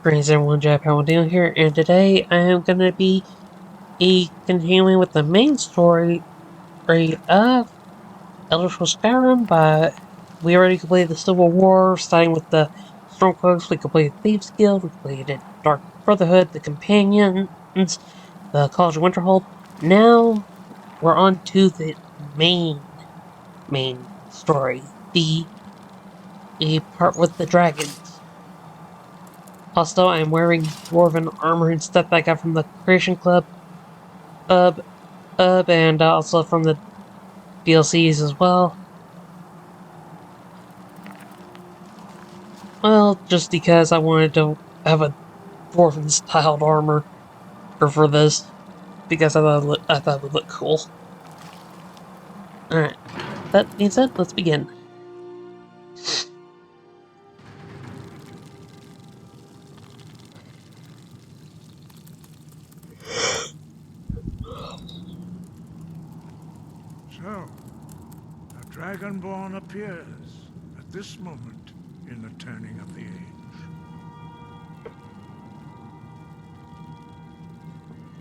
Greetings everyone, JediPadawanDaniel here, and today I am going to be continuing with the main story of Elder Scrolls Skyrim, but we already completed the Civil War, starting with the Stormcloaks. We completed Thieves Guild, we completed Dark Brotherhood, the Companions, the College of Winterhold. Now we're on to the main story, the part with the dragons. Also, I'm wearing dwarven armor and stuff I got from the Creation Club, Ub, and also from the DLCs as well. Well, just because I wanted to have a dwarven styled armor for this, because I thought it would look cool. Alright, that being said, let's begin. So, a Dragonborn appears at this moment in the turning of the age.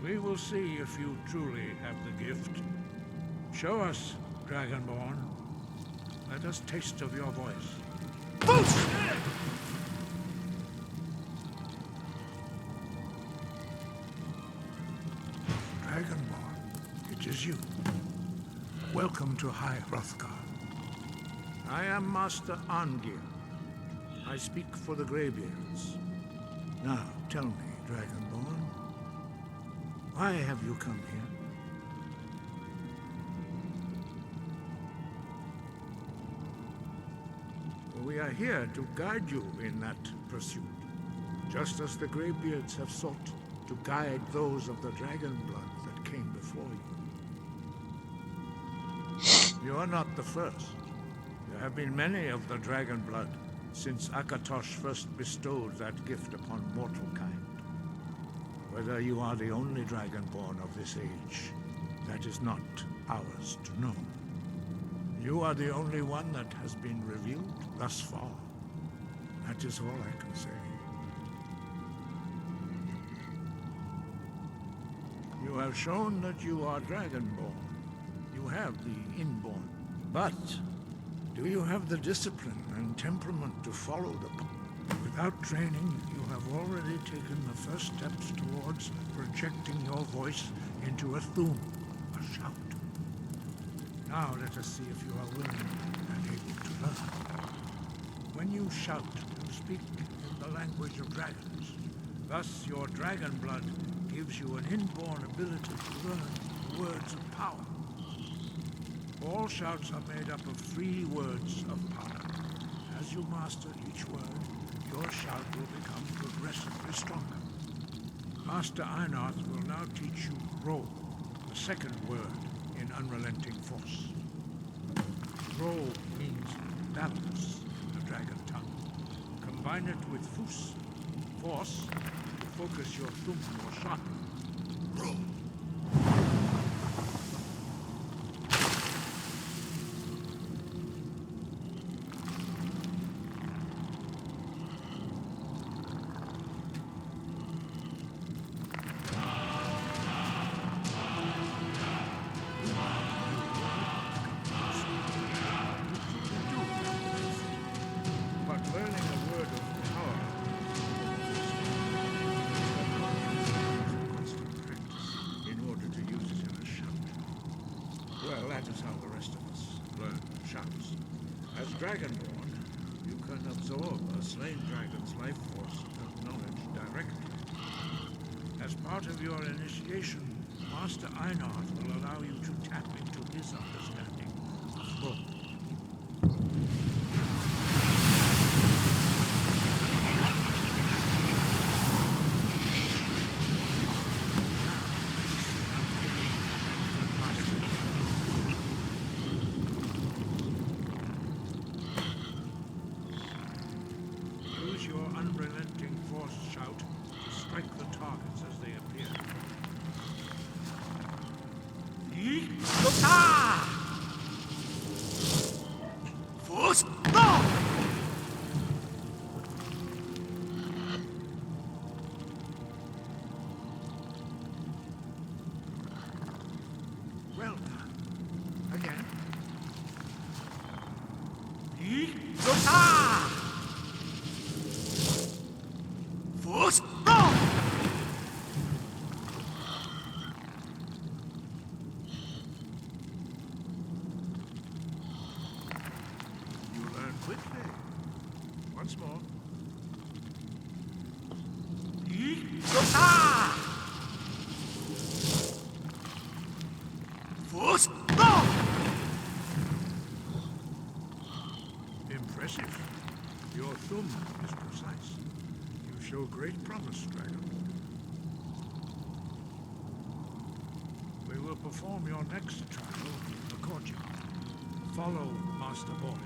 We will see if you truly have the gift. Show us, Dragonborn. Let us taste of your voice. Dragonborn, it is you. Welcome to High Hrothgar. I am Master Arngir. I speak for the Greybeards. Now, tell me, Dragonborn, why have you come here? We are here to guide you in that pursuit, just as the Greybeards have sought to guide those of the dragon blood that came before you. You are not the first. There have been many of the dragon blood since Akatosh first bestowed that gift upon mortal kind. Whether you are the only dragonborn of this age, that is not ours to know. You are the only one that has been revealed thus far. That is all I can say. You have shown that you are dragonborn. You have the inborn. But do you have the discipline and temperament to follow the path? Without training, you have already taken the first steps towards projecting your voice into a thum, a shout. Now let us see if you are willing and able to learn. When you shout, you speak in the language of dragons. Thus, your dragon blood gives you an inborn ability to learn words of power. All shouts are made up of 3 words of power. As you master each word, your shout will become progressively stronger. Master Einarth will now teach you roll, the second word in unrelenting force. Roll means balance in the dragon tongue. Combine it with fus, force, to focus your thumb more sharply. Roll. Dragonborn, you can absorb a slain dragon's life force and knowledge directly. As part of your initiation, Master Einarth will allow you to tap into his understanding of roll. You learn quickly. Once more. Impressive. Your thumb is precise. You show great promise, dragon. We will perform your next trial in the courtyard. Follow Master Boy.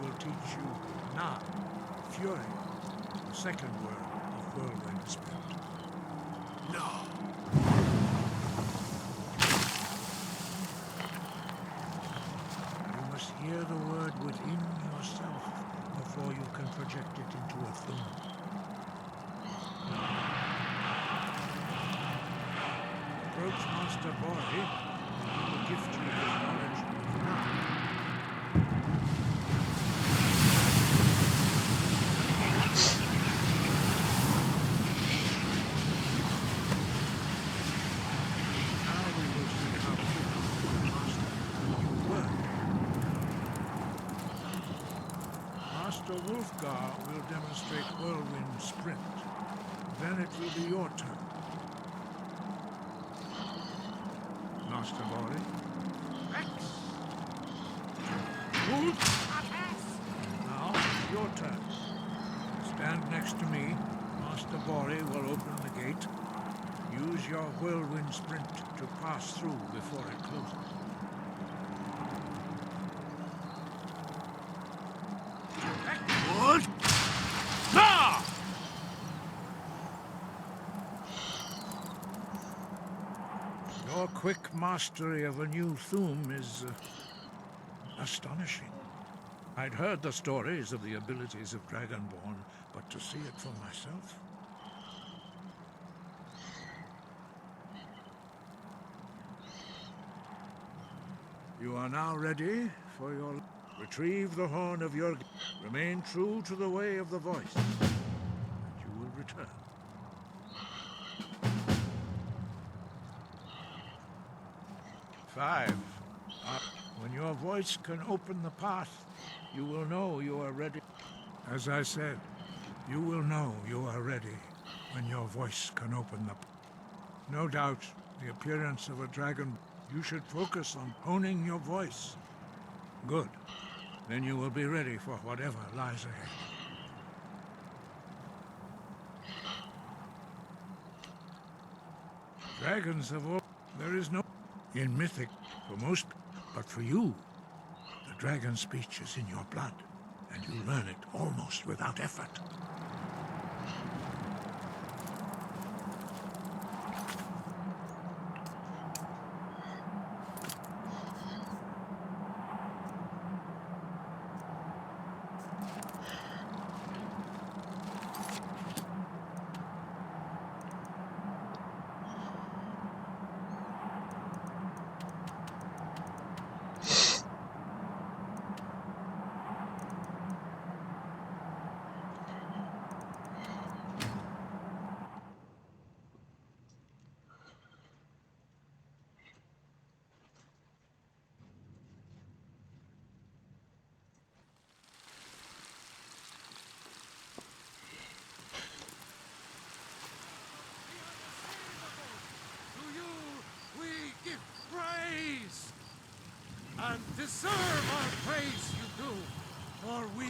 Will teach you Na, Fury, the second word of Whirlwind Sprint. No. You must hear the word within yourself before you can project it into a thumb. Approach Master Boy, and he will gift you his knowledge of Na. Wolfgar will demonstrate Whirlwind Sprint. Then it will be your turn. Master Boy. Rex. Now, your turn. Stand next to me. Master Bori will open the gate. Use your Whirlwind Sprint to pass through before it closes. Your quick mastery of a new thum is astonishing. I'd heard the stories of the abilities of Dragonborn, but to see it for myself... You are now ready for your... Retrieve the horn of your... Remain true to the way of the voice, and you will return. Five. When your voice can open the path, you will know you are ready. As I said, you will know you are ready when your voice can open the... No doubt, the appearance of a dragon... You should focus on honing your voice. Good. Then you will be ready for whatever lies ahead. Dragons have all... There is no... In Mythic, for most... But for you, the dragon speech is in your blood, and you learn it almost without effort. Are we?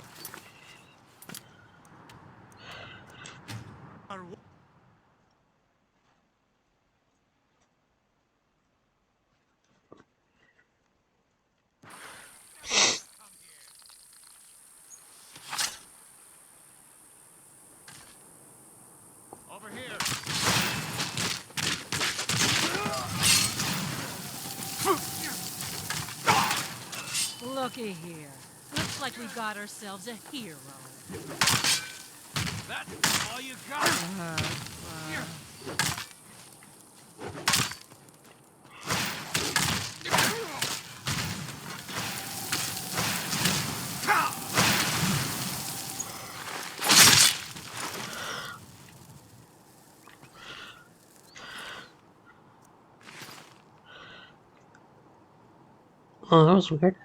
Are we? Over here. Looky here. Looks like we got ourselves a hero. That's all you got. Oh, that was weird.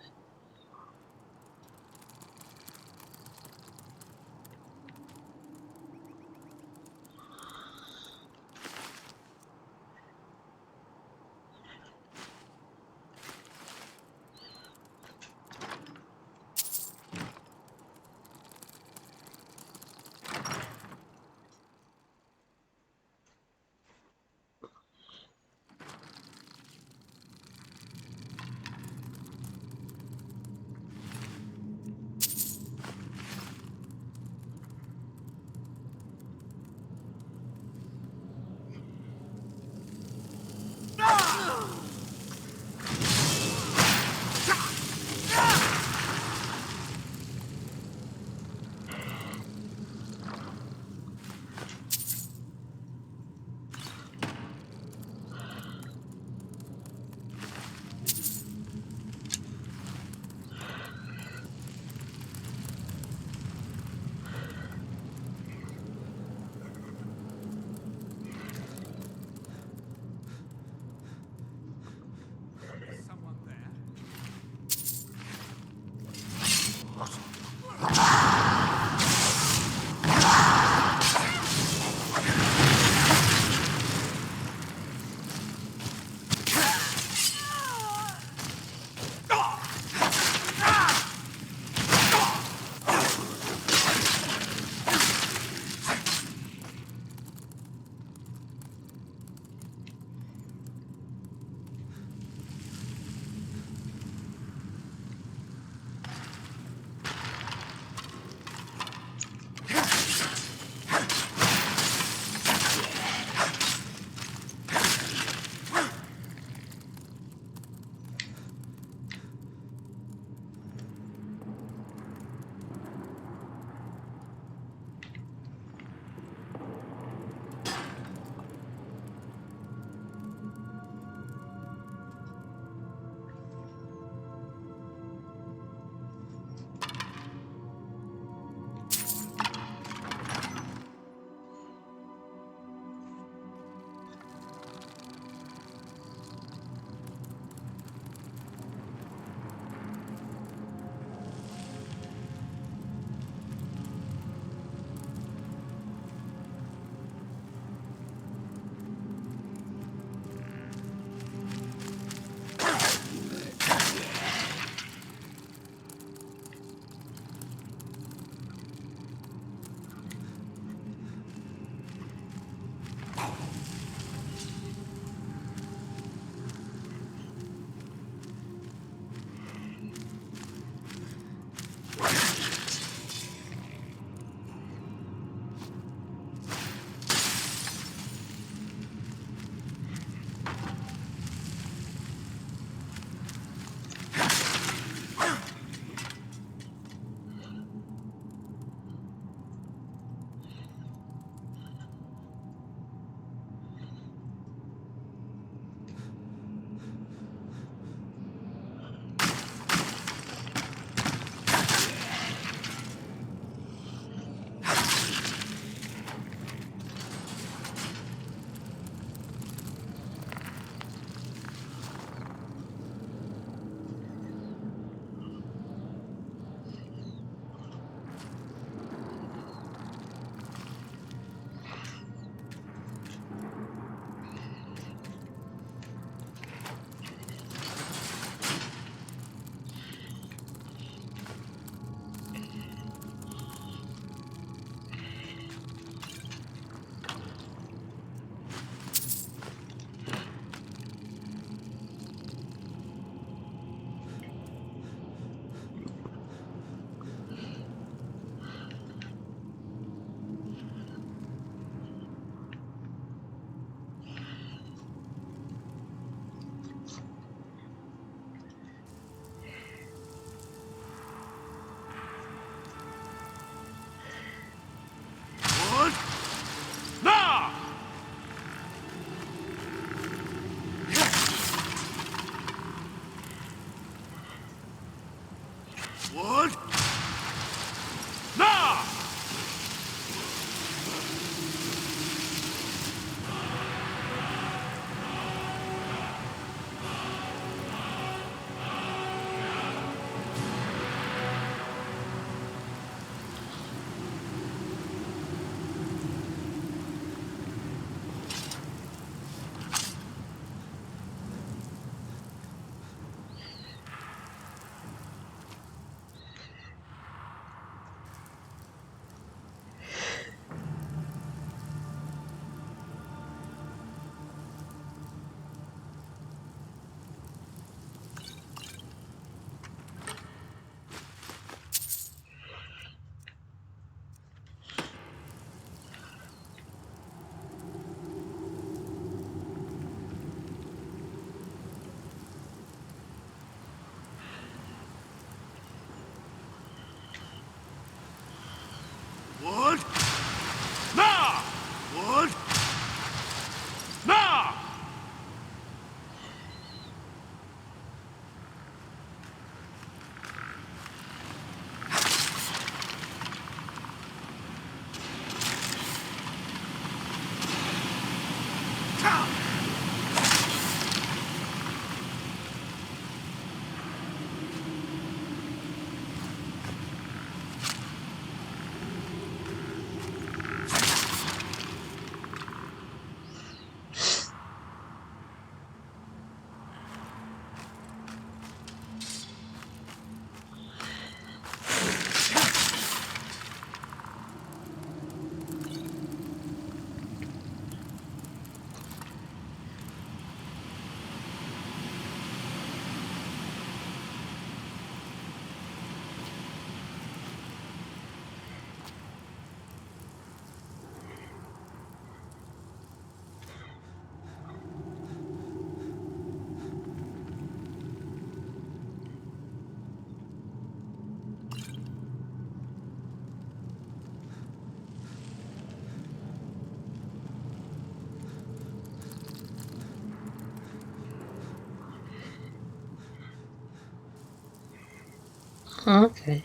Okay.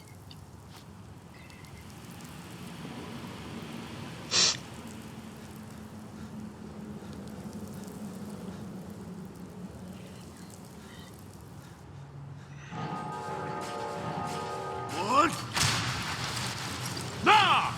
What? Nah!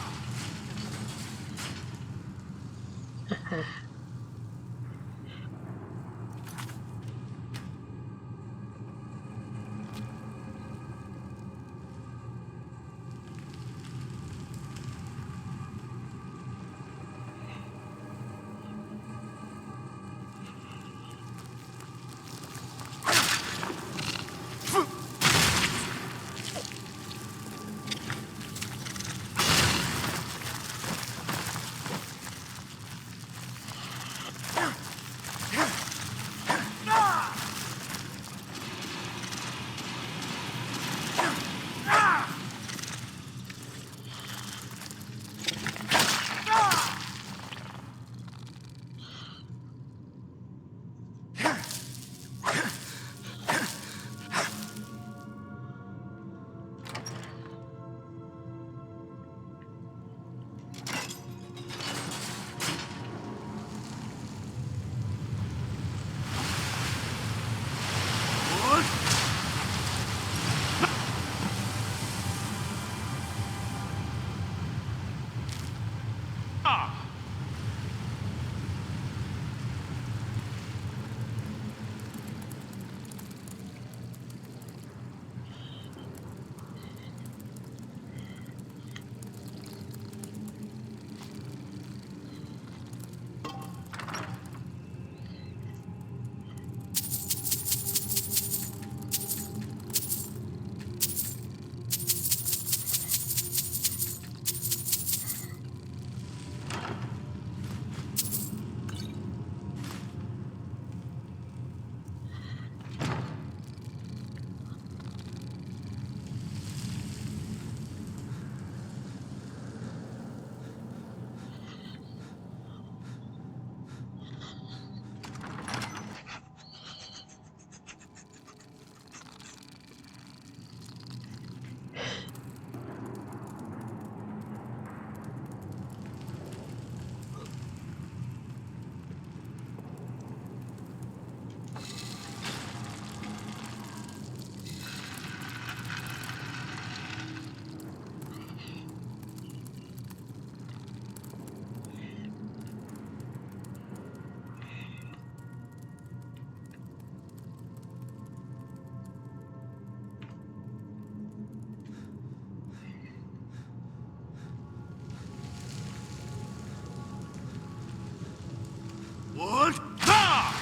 What? Ah!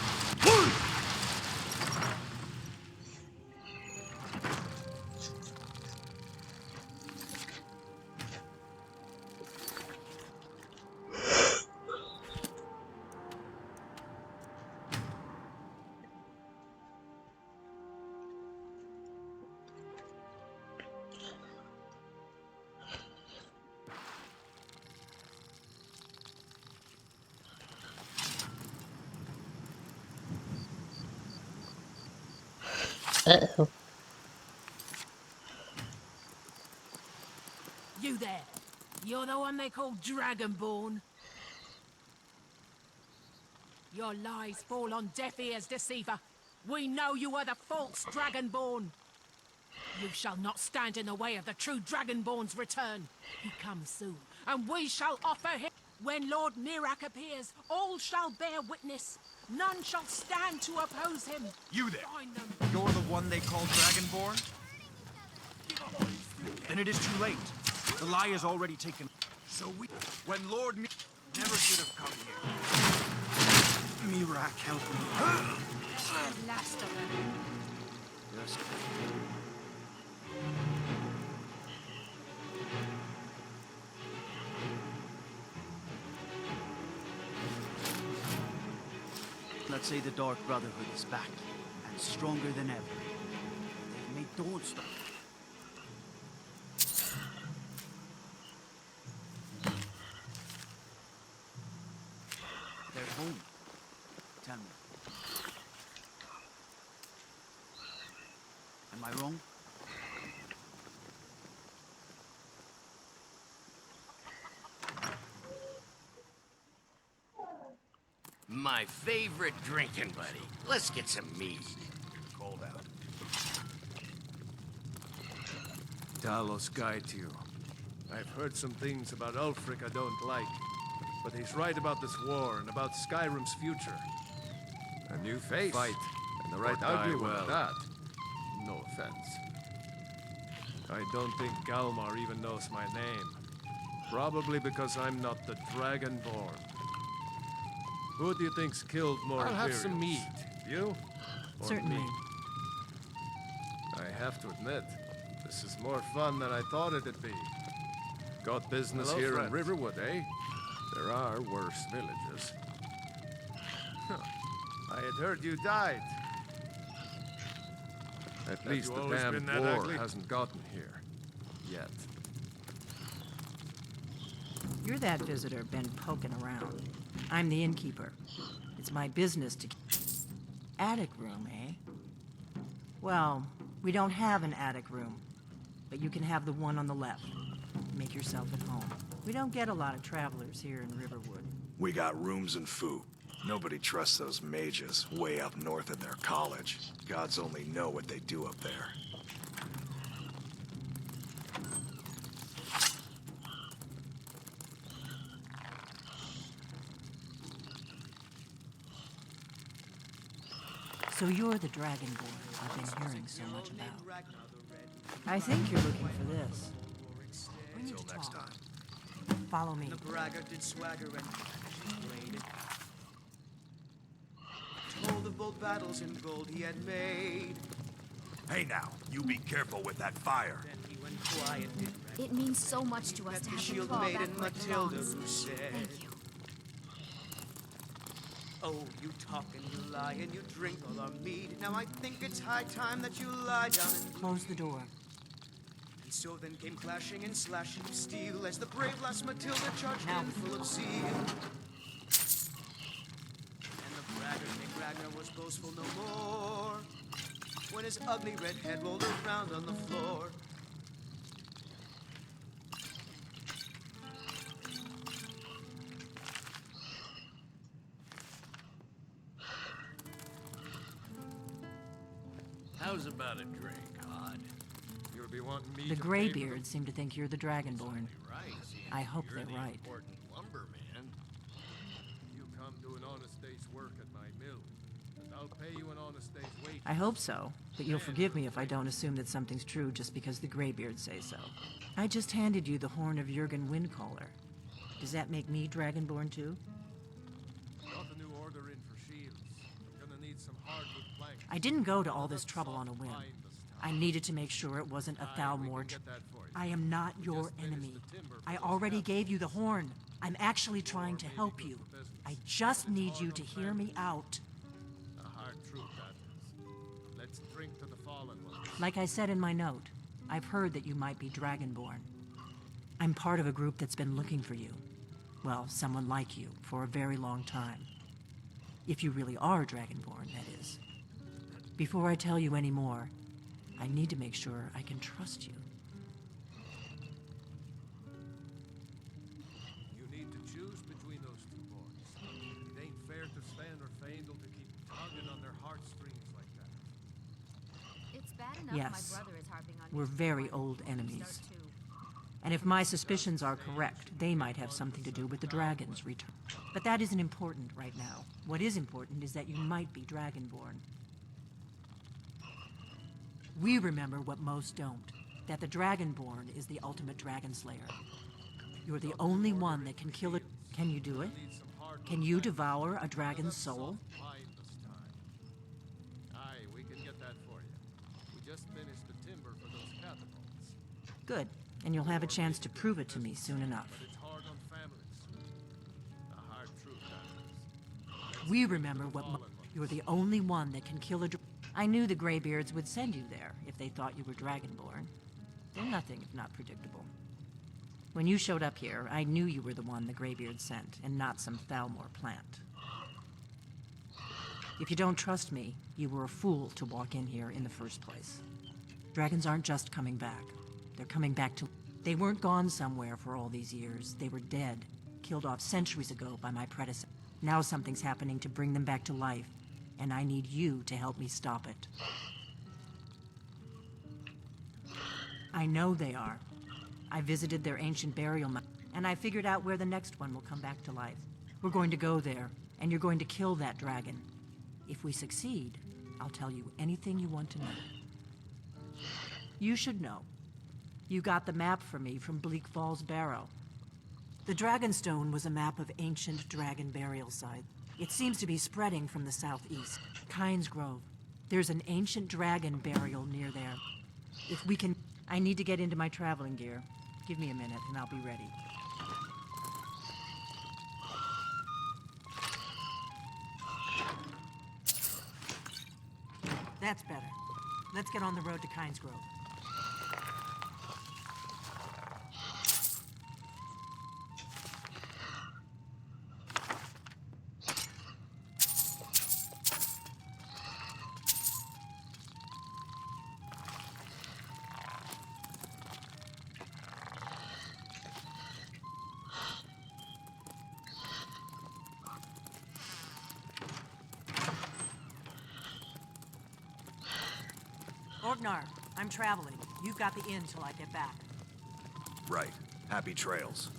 Uh-oh. You there. You're the one they call Dragonborn. Your lies fall on deaf ears, deceiver. We know you are the false Dragonborn. You shall not stand in the way of the true Dragonborn's return. He comes soon, and we shall offer him. When Lord Mirak appears, all shall bear witness. None shall stand to oppose him. You there! Find them. You're the one they call Dragonborn? Then it is too late. The lie is already taken. So when Lord never should have come here. Mirak, help me. The last of them. Yes. Let's say the Dark Brotherhood is back, and stronger than ever. They've made Dawn stop. They're home. Tell me. Am I wrong? My favorite drinking buddy. Let's get some mead. Cold out. Talos guide to you. I've heard some things about Ulfric I don't like, but he's right about this war and about Skyrim's future. A new face. Fight, and the right ugly one at that. No offense. I don't think Galmar even knows my name. Probably because I'm not the Dragonborn. Who do you think's killed more I'll have Imperials? some mead. You? Or Certainly. me? I have to admit, this is more fun than I thought it'd be. Got business Hello, here friend. in Riverwood, eh? There are worse villages. I had heard you died. At least you the always damn been that war ugly? hasn't gotten here. Yet. You're that visitor been poking around. I'm the innkeeper. It's my business to... Attic room, eh? Well, we don't have an attic room, but you can have the one on the left. Make yourself at home. We don't get a lot of travelers here in Riverwood. We got rooms and food. Nobody trusts those mages way up north in their college. Gods only know what they do up there. So you're the Dragonborn I've been hearing so much about. I think you're looking for this. We need to Until next talk. time. Follow me. The braggart did swagger and played it. Told of bold battles and gold he had made. Hey now, you be careful with that fire. Then he went quiet. It means so much to us Met to the have the shield claw maiden back where it Matilda, belongs. who said, Thank you. "Oh, you talk and you lie and you drink all our mead. Now I think it's high time that you lie down and Close the door. And so then came clashing and slashing of steel as the brave lass Matilda charged Now. in full of zeal. And the braggart King Ragnar was boastful no more when his ugly red head rolled around on the floor. How's about a drink, Hod? You'll be wanting me The to pay for Greybeards seem to think you're the Dragonborn. Right. seeing I hope you're they're the right. Important lumberman. You come do an honest day's work at my mill, and I'll pay you an honest day's wage. I hope so, but you'll forgive me if I don't assume that something's true just because the Greybeards say so. I just handed you the horn of Jurgen Windcaller. Does that make me Dragonborn too? Got a new order in for shields. I'm gonna need some hardwood planks. I didn't go to all this trouble on a whim. Pine this I time. needed to make sure it wasn't a Aye, we Thalmor. can get that for you. I am not We your just finished enemy. the timber for I those already cabins. gave you the horn. I'm actually trying to maybe help good you. for business. I just But it's need hard you on to hear me families. out. A hard truth, that is. Let's drink to the fallen ones. Like I said in my note, I've heard that you might be Dragonborn. I'm part of a group that's been looking for you. Well, someone like you, for a very long time. If you really are Dragonborn, that is. Before I tell you any more, I need to make sure I can trust you. You need to choose between those two boys. It ain't fair to Sven or Faendal to keep tugging on their heartstrings like that. It's bad enough Yes. my brother is harping on We're me. very Why old don't you enemies. start too? And if my suspicions are correct, they might have something to do with the dragon's return. But that isn't important right now. What is important is that you might be Dragonborn. We remember what most don't, that the Dragonborn is the ultimate dragon slayer. You're the only one that can kill it. Can you do it? Need some hardwood Can you planks. devour a dragon's Another soul? soft pine this time. Aye, we can get that for you. We just finished the timber for those catapults. Good, and you'll have a chance to prove it to me soon enough. But it's hard on families. A hard truth, that is. We remember what you're the only one that can kill a I knew the Greybeards would send you there if they thought you were Dragonborn. They're nothing if not predictable. When you showed up here, I knew you were the one the Greybeards sent, and not some Thalmor plant. If you don't trust me, you were a fool to walk in here in the first place. Dragons aren't just coming back. They're coming back to... They weren't gone somewhere for all these years. They were dead, killed off centuries ago by my predecessor. Now something's happening to bring them back to life, and I need you to help me stop it. I know they are. I visited their ancient burial mound, and I figured out where the next one will come back to life. We're going to go there, and you're going to kill that dragon. If we succeed, I'll tell you anything you want to know. You should know. You got the map for me from Bleak Falls Barrow. The Dragonstone was a map of ancient dragon burial sites. It seems to be spreading from the southeast. Kynes Grove. There's an ancient dragon burial near there. If we can... I need to get into my traveling gear. Give me a minute and I'll be ready. That's better. Let's get on the road to Kynes Grove. Orgnar, I'm traveling. You've got the inn till I get back. Right. Happy trails.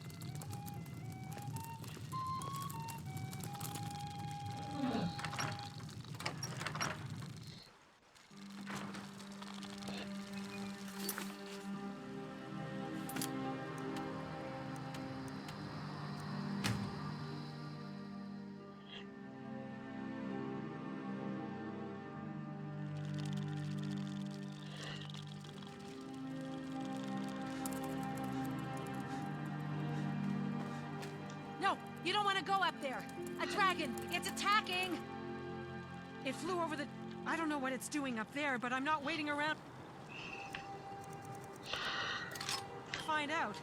No, you don't want to go up there. A dragon, it's attacking. It flew over the... I don't know what it's doing up there, but I'm not waiting around. Find out.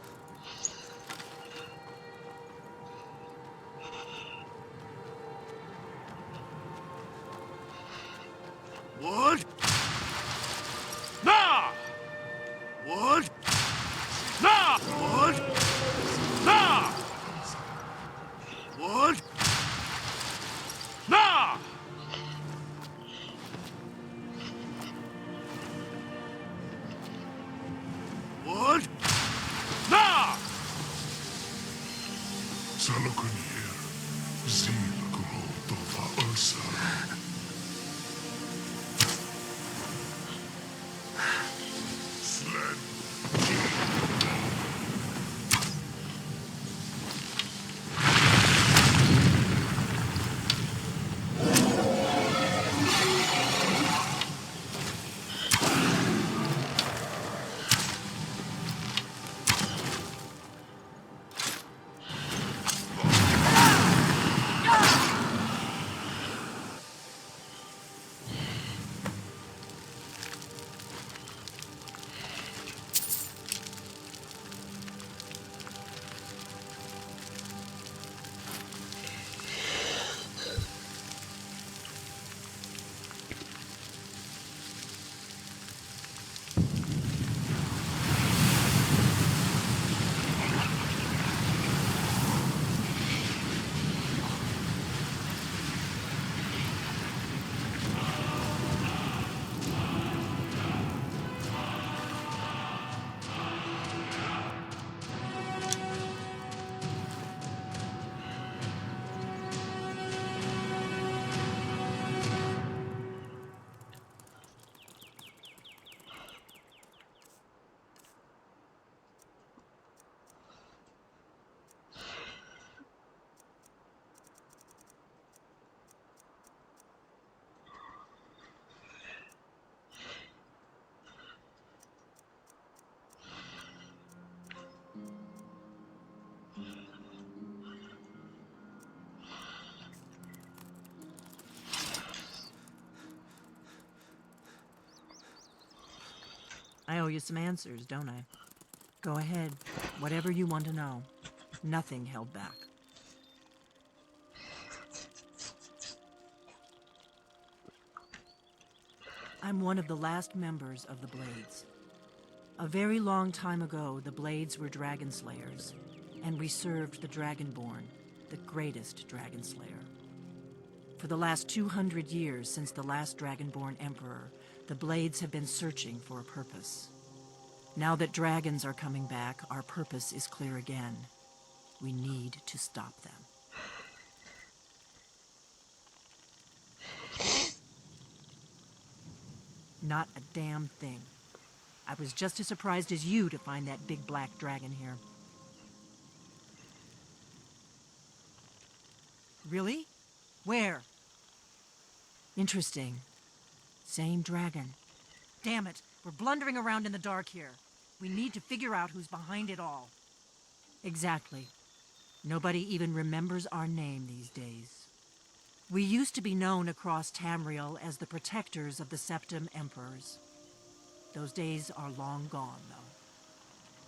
Wood? Nah! Wood? Nah! Wood? Nah! Wood? Nah! Wood? Nah! Salokun hier, ziel groot over Ursa. Sled. I owe you some answers, don't I? Go ahead. Whatever you want to know. Nothing held back. I'm one of the last members of the Blades. A very long time ago, the Blades were dragon slayers, and we served the Dragonborn, the greatest dragon slayer. For the last 200 years since the last Dragonborn Emperor, the Blades have been searching for a purpose. Now that dragons are coming back, our purpose is clear again. We need to stop them. Not a damn thing. I was just as surprised as you to find that big black dragon here. Really? Where? Interesting. Same dragon. Damn it, we're blundering around in the dark here. We need to figure out who's behind it all. Exactly. Nobody even remembers our name these days. We used to be known across Tamriel as the protectors of the Septim Emperors. Those days are long gone, though.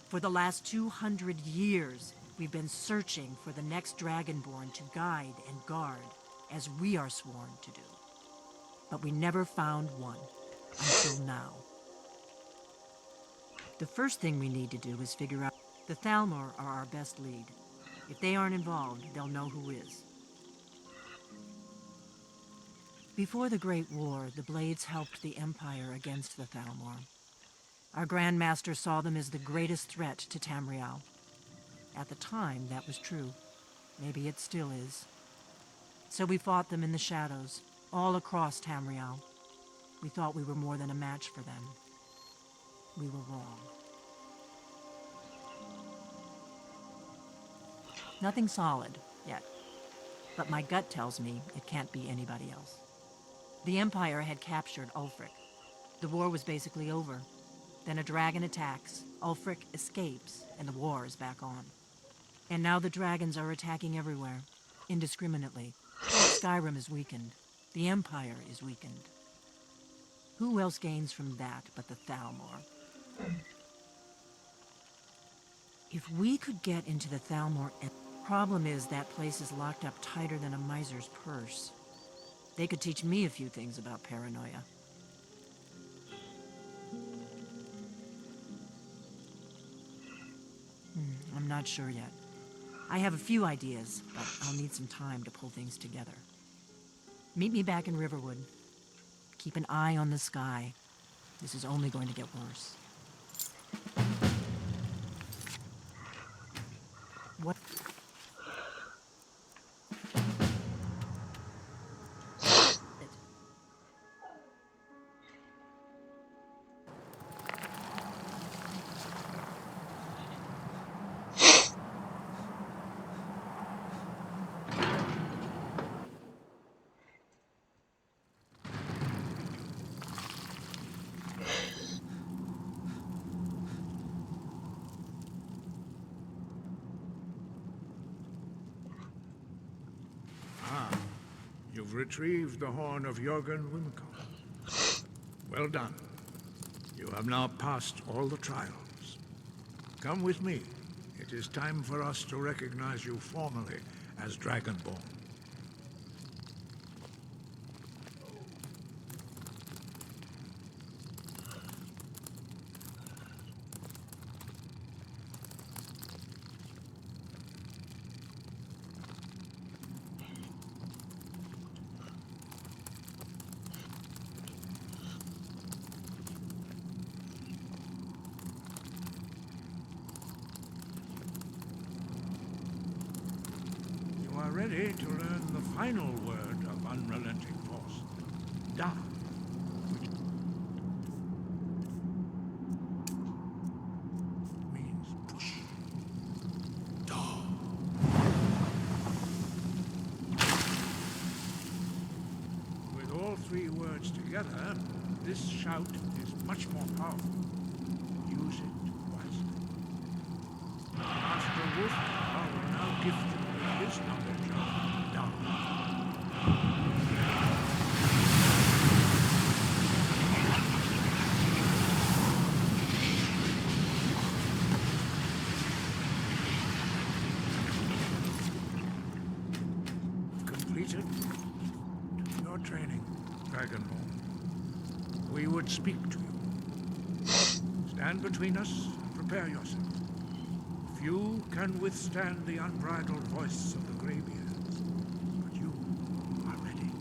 For the last 200 years, we've been searching for the next Dragonborn to guide and guard, as we are sworn to do. But we never found one, until now. The first thing we need to do is figure out... The Thalmor are our best lead. If they aren't involved, they'll know who is. Before the Great War, the Blades helped the Empire against the Thalmor. Our Grand Master saw them as the greatest threat to Tamriel. At the time, that was true. Maybe it still is. So we fought them in the shadows, all across Tamriel. We thought we were more than a match for them. We were wrong. Nothing solid, yet. But my gut tells me it can't be anybody else. The Empire had captured Ulfric. The war was basically over. Then a dragon attacks, Ulfric escapes, and the war is back on. And now the dragons are attacking everywhere, indiscriminately. Skyrim is weakened. The Empire is weakened. Who else gains from that but the Thalmor? If we could get into the Thalmor... Problem is that place is locked up tighter than a miser's purse. They could teach me a few things about paranoia. I'm not sure yet. I have a few ideas, but I'll need some time to pull things together. Meet me back in Riverwood. Keep an eye on the sky. This is only going to get worse. What? You've retrieved the horn of Jörgen Wimco. Well done. You have now passed all the trials. Come with me. It is time for us to recognize you formally as Dragonborn. Ready to learn the final word of unrelenting force, Da, which means push. Da. With all three words together, this shout is much more powerful. Use it wisely. Master Wolfgar will now gift you with his knowledge. Completed your training, Dragonborn. We would speak to you. Stand between us and prepare yourself. Few can withstand the unbridled voice of the Greybeards, but you are ready.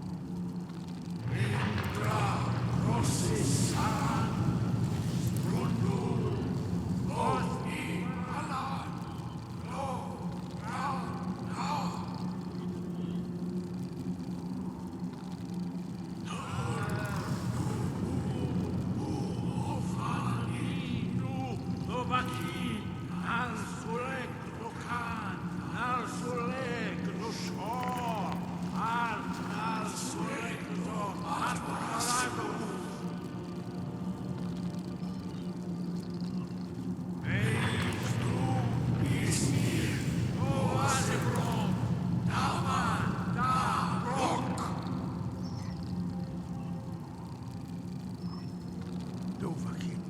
Dovahkiin,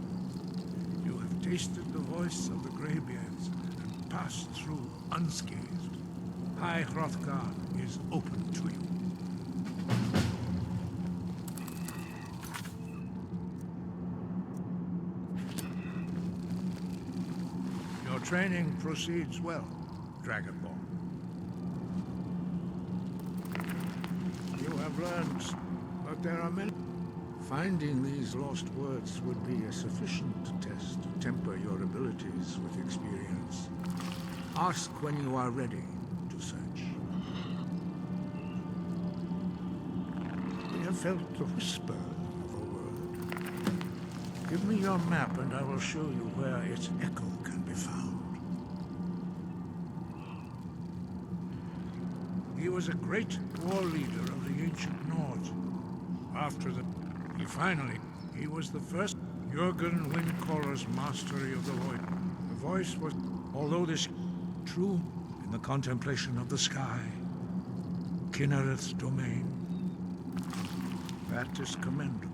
you have tasted the voice of the Greybeards and passed through unscathed. High Hrothgar is open to you. Your training proceeds well, Dragonborn. You have learned, but there are many. Finding these lost words would be a sufficient test to temper your abilities with experience. Ask when you are ready to search. We have felt the whisper of a word. Give me your map and I will show you where its echo can be found. He was a great war leader of the ancient Nords. After he was the first Jurgen Windcaller's mastery of the voice. The voice was, although this true in the contemplation of the sky, Kinnereth's domain. That is commendable.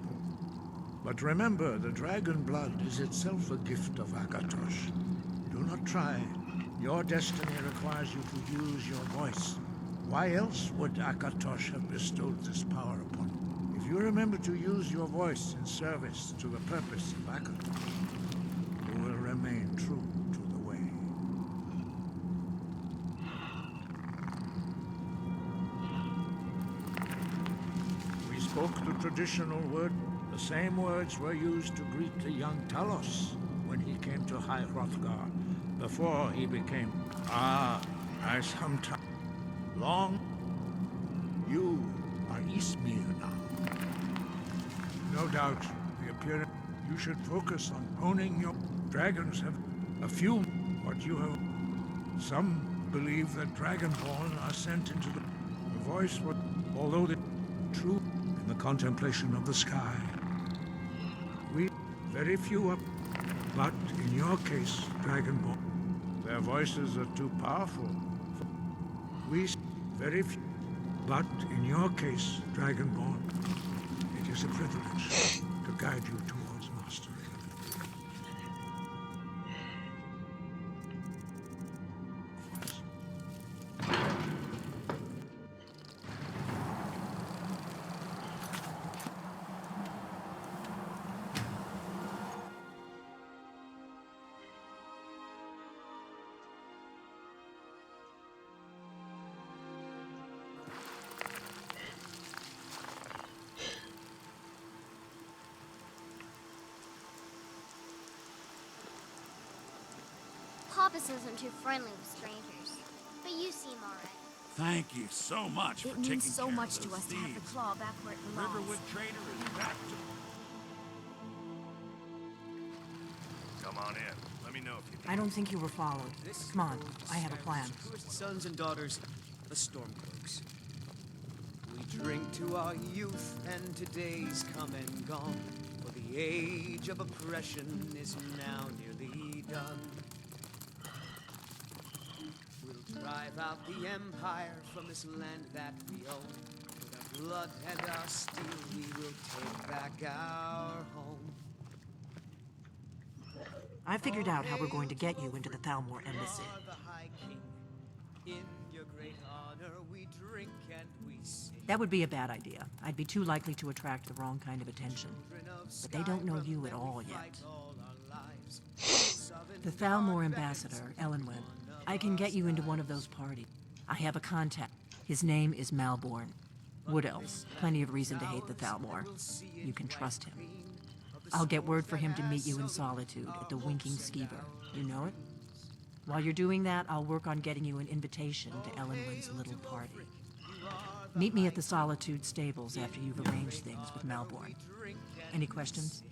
But remember, the dragon blood is itself a gift of Akatosh. Do not try. Your destiny requires you to use your voice. Why else would Akatosh have bestowed this power upon you? If you remember to use your voice in service to the purpose of Akatosh, you will remain true to the way. We spoke the traditional word. The same words were used to greet the young Talos when he came to High Hrothgar, before he became... I sometimes... Long... You are Ismir now. No doubt, the appearance... You should focus on honing your... Dragons have a few, what you have... Some believe that Dragonborn are sent into the voice, what, although the true in the contemplation of the sky. We, very few up, but in your case, Dragonborn, their voices are too powerful. We, very few, but in your case, Dragonborn, it is a privilege to guide you towards mastery. Papa isn't too friendly with strangers, but you seem alright. Thank you so much for It taking means so care much of to those us to have the thieves. claw back where it belongs. Riverwood Trader is back to... Come on in. Let me know if you need... I don't think you were followed. Come on, I have a plan. Truest sons and daughters, the Stormcloaks. We drink to our youth and today's come and gone, for the age of oppression is now nearly done. We'll drive out the empire from this land that we own. With our blood and our steel, we will take back our home. I figured out how we're going to get you into the Thalmor Embassy. The High King. In your great honor, we drink and we sing. That would be a bad idea. I'd be too likely to attract the wrong kind of attention. But they don't know you at all yet. The Thalmor Ambassador, Elenwen. I can get you into one of those parties. I have a contact. His name is Malborn. Wood elves. Plenty of reason to hate the Thalmor. You can trust him. I'll get word for him to meet you in Solitude at the Winking Skeever. You know it? While you're doing that, I'll work on getting you an invitation to Elenwen's little party. Meet me at the Solitude stables after you've arranged things with Malborn. Any questions?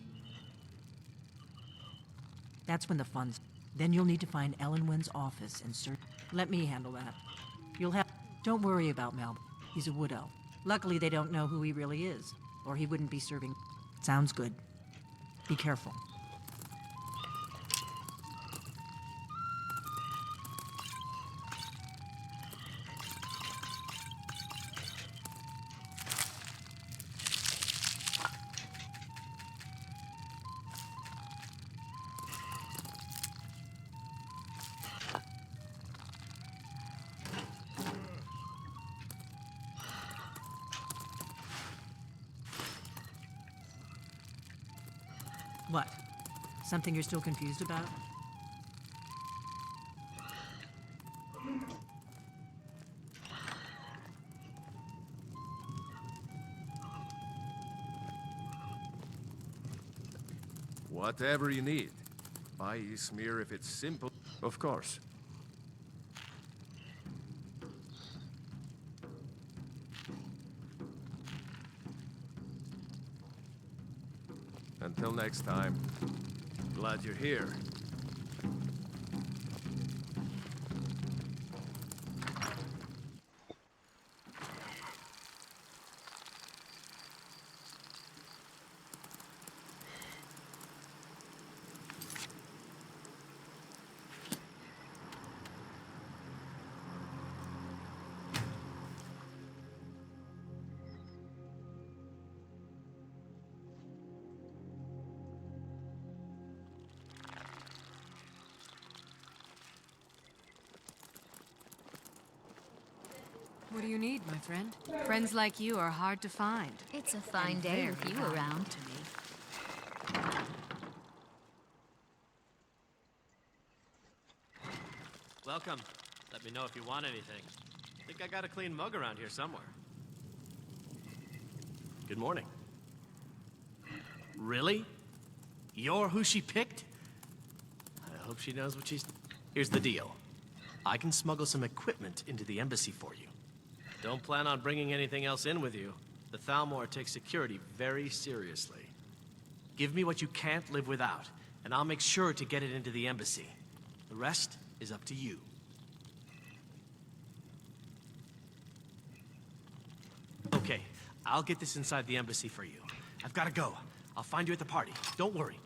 That's when the fun's... Then you'll need to find Elenwen's office and search... Let me handle that. You'll have... Don't worry about Malborn. He's a wood elf. Luckily, they don't know who he really is, or he wouldn't be serving... Sounds good. Be careful. What? Something you're still confused about? Whatever you need. Buy Ysmir if it's simple. Of course. Until next time. Glad you're here. What do you need, my friend? Friends like you are hard to find. It's a fine day with you around. To me. Welcome. Let me know if you want anything. Think I got a clean mug around here somewhere. Good morning. Really? You're who she picked? I hope she knows what she's... Here's the deal. I can smuggle some equipment into the embassy for you. Don't plan on bringing anything else in with you. The Thalmor takes security very seriously. Give me what you can't live without, and I'll make sure to get it into the embassy. The rest is up to you. Okay, I'll get this inside the embassy for you. I've got to go. I'll find you at the party. Don't worry.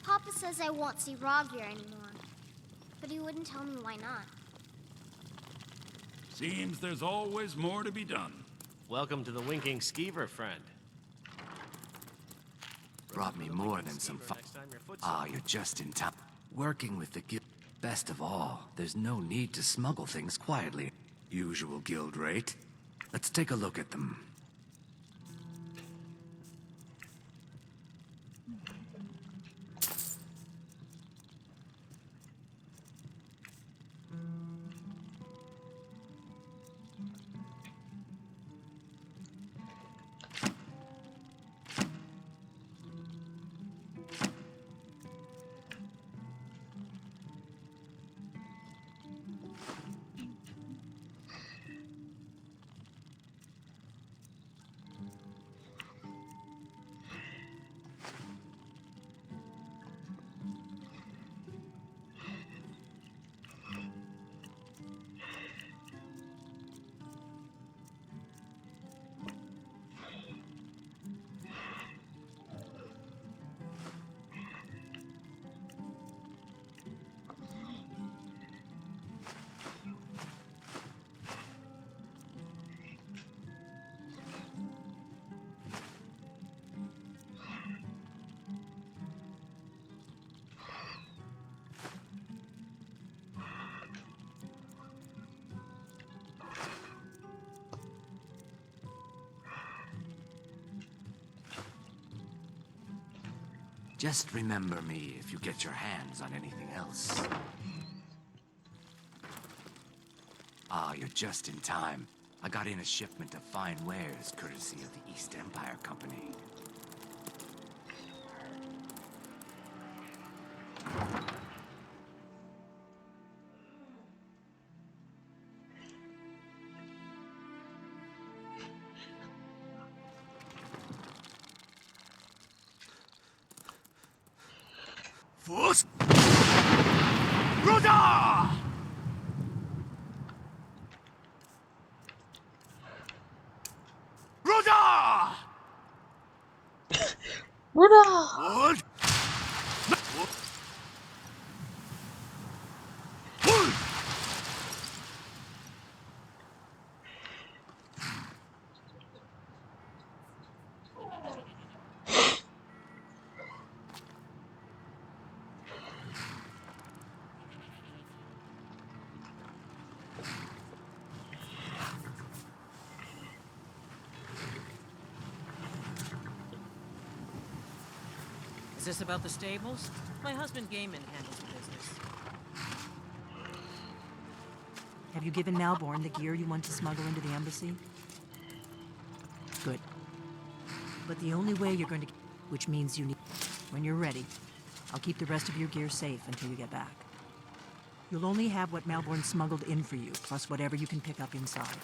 Papa says I won't see Rob here anymore, but he wouldn't tell me why not. Seems there's always more to be done. Welcome to the Winking Skeever, friend. Brought me more than some fun. Ah, you're just in time. Working with the guild. Best of all, there's no need to smuggle things quietly. Usual guild rate. Let's take a look at them. Just remember me if you get your hands on anything else. Ah, you're just in time. I got in a shipment of fine wares courtesy of the East Empire Company. Force! Ruda! Ruda! Ruda! Wood! Is this about the stables? My husband Gaiman handles the business. Have you given Malborn the gear you want to smuggle into the embassy? Good. But the only way you're going to... Which means you need... When you're ready, I'll keep the rest of your gear safe until you get back. You'll only have what Malborn smuggled in for you, plus whatever you can pick up inside.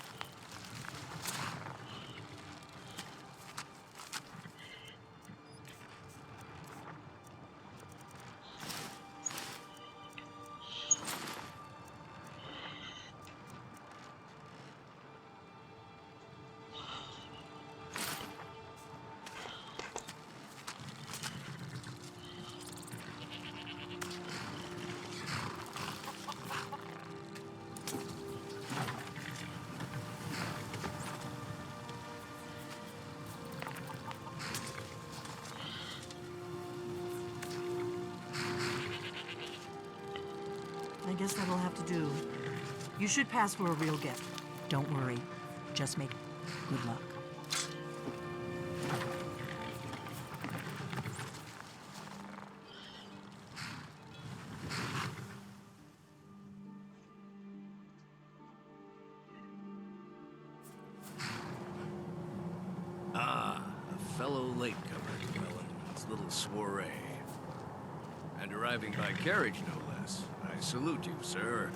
I guess that'll have to do. You should pass for a real gift. Don't worry. Just make good luck. Ah, a fellow latecomer dwelling in this little soiree. And arriving by carriage, no less. I salute you, sir.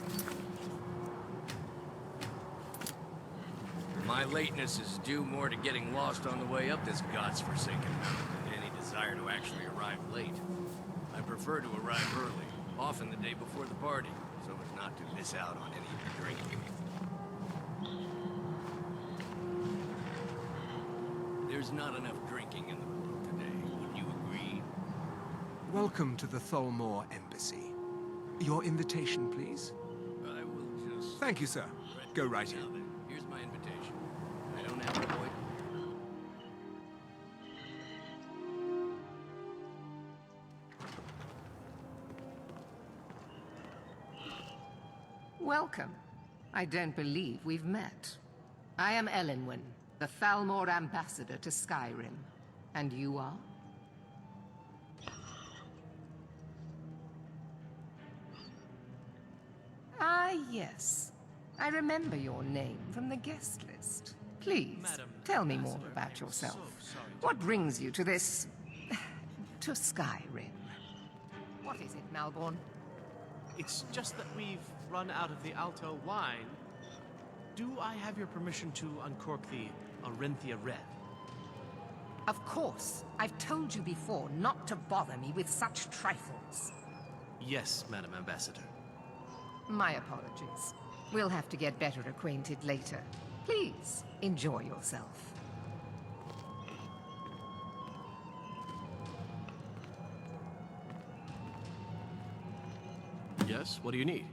My lateness is due more to getting lost on the way up this god's-forsaken mountain than any desire to actually arrive late. I prefer to arrive early, often the day before the party, so as not to miss out on any of the drinking. There's not enough drinking in the world today, wouldn't you agree? Welcome to the Thalmor Embassy. Your invitation, please? I will just... Thank you, sir. Go right in. Now then, here's my invitation. I don't have to avoid. Welcome. I don't believe we've met. I am Elenwen, the Thalmor Ambassador to Skyrim. And you are? Ah, yes. I remember your name from the guest list. Please, tell me more about yourself. What brings you to this... to Skyrim? What is it, Malborn? It's just that we've run out of the Alto wine. Do I have your permission to uncork the Arinthia Red? Of course. I've told you before not to bother me with such trifles. Yes, Madam Ambassador. My apologies. We'll have to get better acquainted later. Please, enjoy yourself. Yes, what do you need?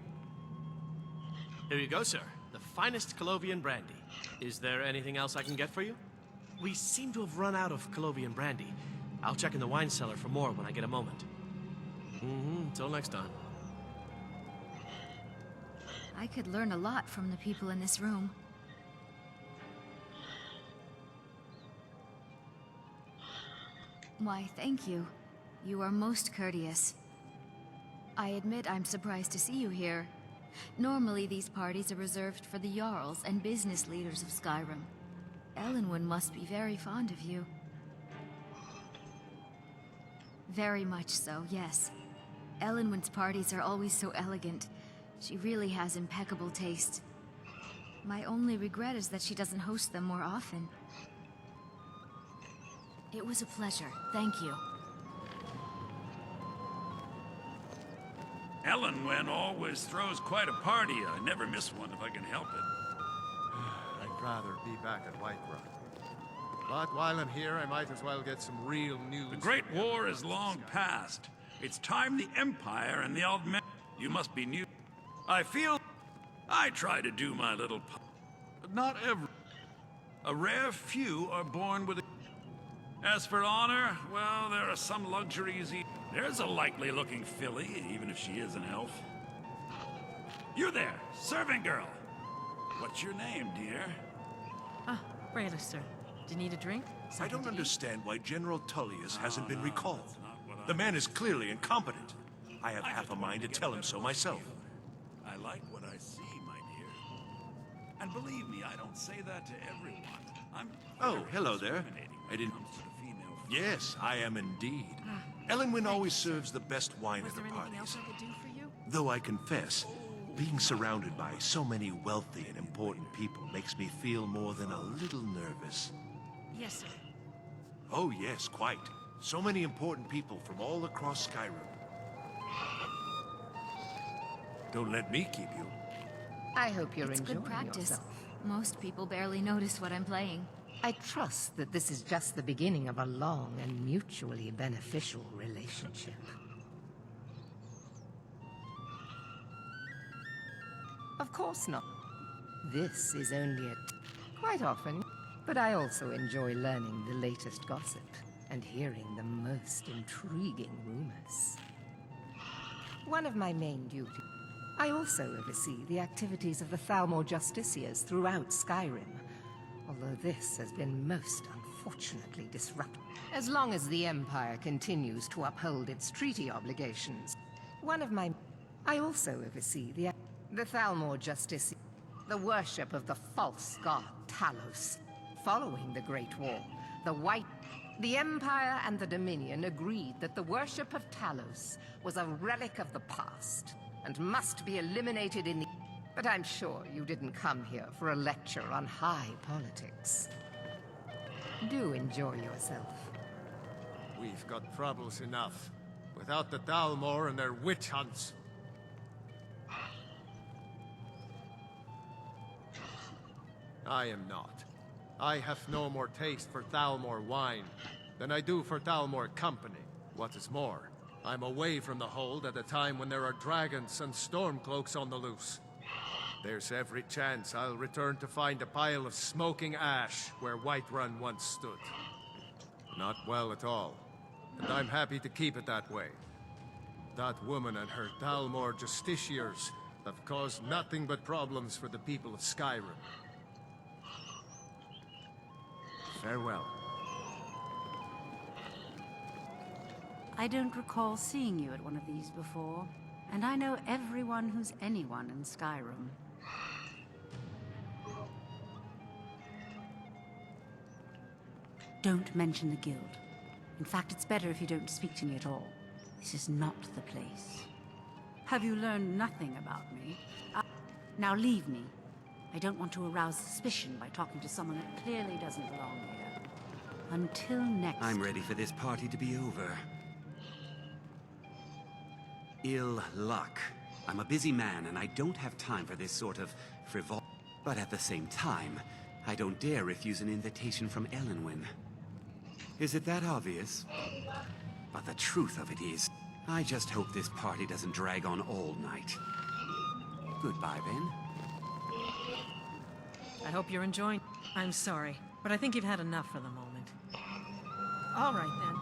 Here you go, sir. The finest Colovian brandy. Is there anything else I can get for you? We seem to have run out of Colovian brandy. I'll check in the wine cellar for more when I get a moment. Until next time. I could learn a lot from the people in this room. Why, thank you. You are most courteous. I admit I'm surprised to see you here. Normally these parties are reserved for the Jarls and business leaders of Skyrim. Elenwen must be very fond of you. Very much so, yes. Elenwen's parties are always so elegant. She really has impeccable taste. My only regret is that she doesn't host them more often. It was a pleasure. Thank you. Elenwen always throws quite a party. I never miss one if I can help it. I'd rather be back at Whiterun. But while I'm here, I might as well get some real news. The Great War is long past. It's time the Empire and the old men... You must be new. I feel... I try to do my little part. But not every... A rare few are born with... As for honor, well, there are some luxuries... There's a likely-looking filly, even if she is an elf. You there, servant girl. What's your name, dear? Ah, Rayla, sir. Do you need a drink? I don't understand why General Tullius hasn't been recalled. The man is clearly incompetent. I have half a mind to tell him so myself. I like what I see, my dear. And believe me, I don't say that to everyone. Oh, hello there. I didn't... Yes, I am indeed. Elenwen always serves the best wine at her parties. Though I confess, being surrounded by so many wealthy and important people makes me feel more than a little nervous. Yes, sir. Oh yes, quite. So many important people from all across Skyrim. Don't let me keep you. I hope you're It's enjoying good practice. yourself. Most people barely notice what I'm playing. I trust that this is just the beginning of a long and mutually beneficial relationship. Of course not. This is only quite often, but I also enjoy learning the latest gossip and hearing the most intriguing rumors. One of my main duties. I also oversee the activities of the Thalmor Justiciars throughout Skyrim, although this has been most unfortunately disrupted. As long as the Empire continues to uphold its treaty obligations, I also oversee the Thalmor Justiciars, the worship of the false god Talos. Following the Great War, the Empire and the Dominion agreed that the worship of Talos was a relic of the past and must be eliminated in the... But I'm sure you didn't come here for a lecture on high politics. Do enjoy yourself. We've got troubles enough. Without the Thalmor and their witch hunts. I am not. I have no more taste for Thalmor wine than I do for Thalmor company. What is more, I'm away from the hold at a time when there are dragons and Stormcloaks on the loose. There's every chance I'll return to find a pile of smoking ash where Whiterun once stood. Not well at all, and I'm happy to keep it that way. That woman and her Thalmor justiciars have caused nothing but problems for the people of Skyrim. Farewell. I don't recall seeing you at one of these before, and I know everyone who's anyone in Skyrim. Don't mention the guild. In fact, it's better if you don't speak to me at all. This is not the place. Have you learned nothing about me? Now leave me. I don't want to arouse suspicion by talking to someone that clearly doesn't belong here. Until next I'm ready for this party to be over. Ill luck. I'm a busy man and I don't have time for this sort of frivol. But at the same time, I don't dare refuse an invitation from Elenwen. Is it that obvious? But the truth of it is, I just hope this party doesn't drag on all night. Goodbye, then. I hope you're enjoying. I'm sorry, but I think you've had enough for the moment. All right, then.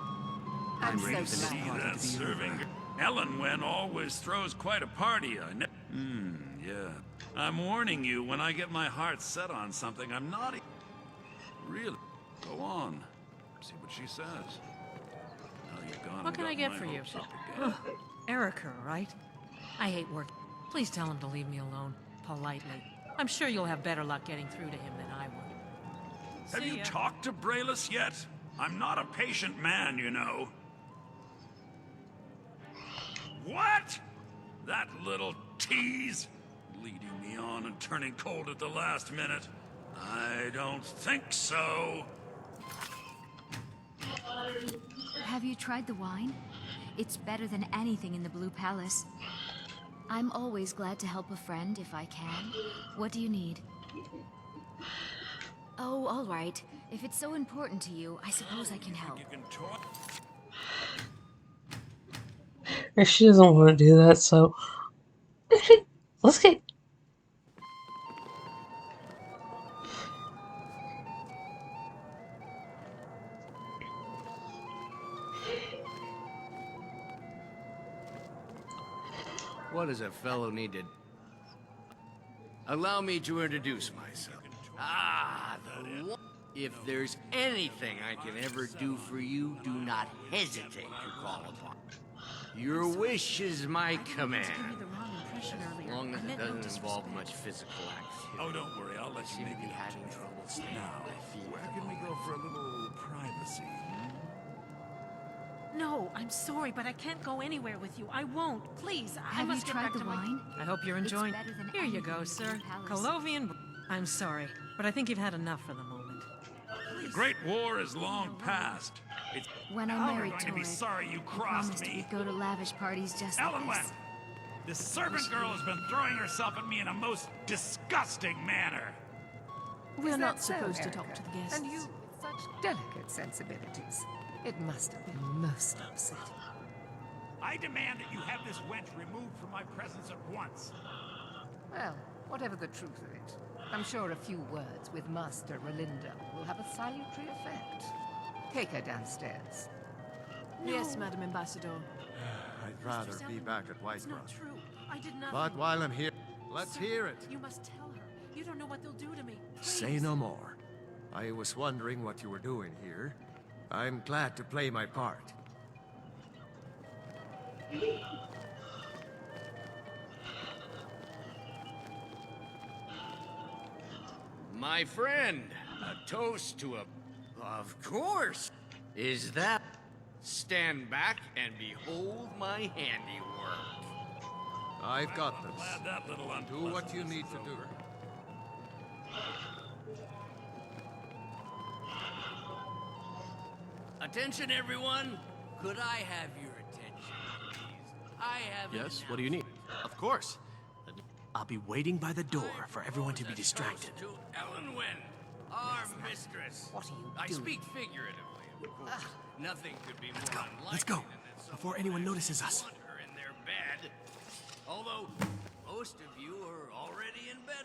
I'm ready so for this glad. party That to be serving over. Elenwen always throws quite a party. Yeah. I'm warning you, when I get my heart set on something, I'm not... Really? Go on. See what she says. Now you've gone What and can I got get my for you? hopes up again. Erica, right? I hate work. Please tell him to leave me alone, politely. I'm sure you'll have better luck getting through to him than I would. Have See you ya. talked to Braylus yet? I'm not a patient man, you know. What? That little tease? Leading me on and turning cold at the last minute? I don't think so. Have you tried the wine? It's better than anything in the Blue Palace. I'm always glad to help a friend if I can. What do you need? Oh, all right. If it's so important to you, I suppose I can help. And she doesn't want to do that, so let's get. What does a fellow need to... Allow me to introduce myself. The one... If there's anything I can ever do for you, do not hesitate to call upon me. Your wish is my command. As long as it doesn't involve much physical activity. Oh, don't worry, I'll let you Seem to make be it having trouble sleeping. Now, where can we go for a little privacy? No, I'm sorry, but I can't go anywhere with you. I won't. Please, I Have must you get tried back the to my... wine? I hope you're It's enjoying... better than Here you anything go, in sir. the Palace. Colovian... I'm sorry, but I think you've had enough for the moment. The Great War is long past. It's When I'm You're married going to to be her, sorry you I crossed promised me. we'd go to lavish parties just like Elenwen! this. This servant girl has been throwing herself at me in a most disgusting manner. We're Is not that so, supposed to Erica? talk to the guests. And you with such delicate sensibilities. It must have been most upsetting. I demand that you have this wench removed from my presence at once. Well, whatever the truth of it, I'm sure a few words with Master Relinda will have a salutary effect. Take her downstairs. Yes, Madam Ambassador. I'd rather be back at It's Whiterun. not true. I did nothing. But while I'm here, let's Sir, hear it. You must tell her. You don't know what they'll do to me. Say no more. I was wondering what you were doing here. I'm glad to play my part. My friend, a toast to a... Of course. Is that... Stand back and behold my handiwork. I've got this. Glad that little Do what you need to do. Attention, everyone. Could I have your attention, please? I have... Yes, what do you need? Of course. I'll be waiting by the door for everyone to be distracted. To Elenwen, our mistress. What are you I doing? speak figuratively, of course. Nothing could be more unlikely Let's go. than that someone Before anyone would notices us. want her in their bed. Although, most of you are already in bed.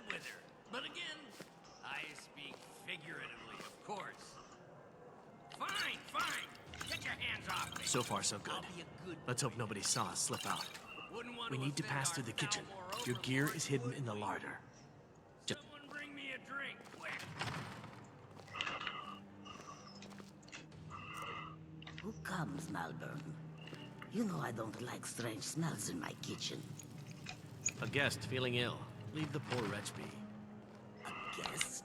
So far, so good. Let's hope nobody saw us slip out. We need to pass through the kitchen. Your gear is hidden in the larder. Someone bring me a drink, quick. Who comes, Malburn? You know I don't like strange smells in my kitchen. A guest feeling ill. Leave the poor wretch be. Guest?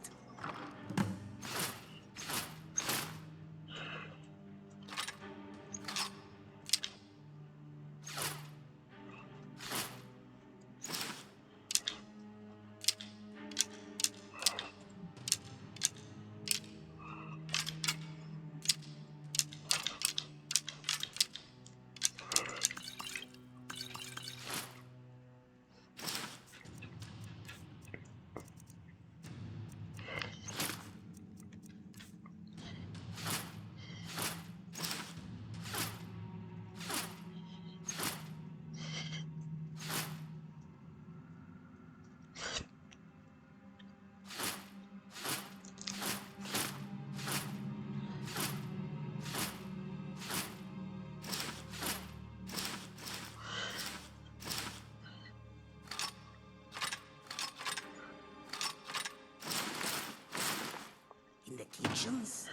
Kitchens?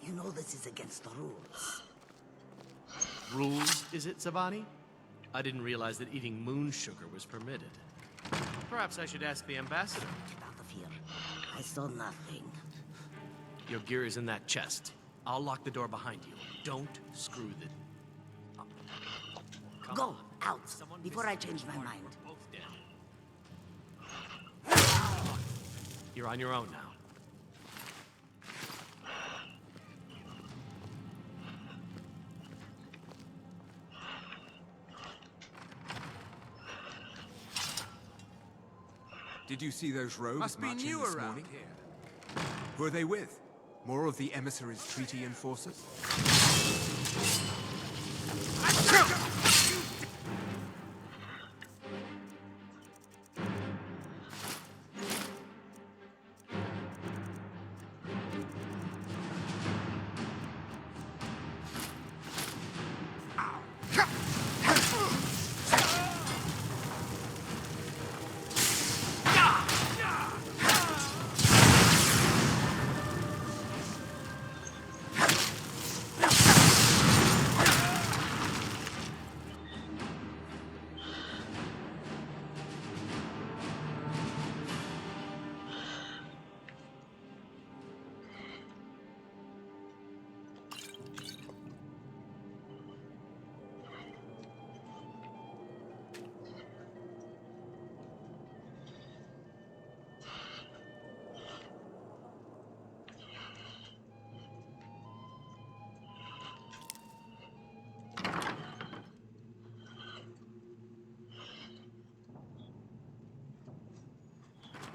You know this is against the rules. Rules, is it, Savani? I didn't realize that eating moon sugar was permitted. Perhaps I should ask the ambassador. Get out of here. I saw nothing. Your gear is in that chest. I'll lock the door behind you. Don't screw the... Go, out, before I change my mind. You're on your own now. Did you see those rogues Must be marching new this around morning? here. Who are they with? More of the emissaries' treaty enforcers?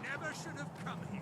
Never should have come here.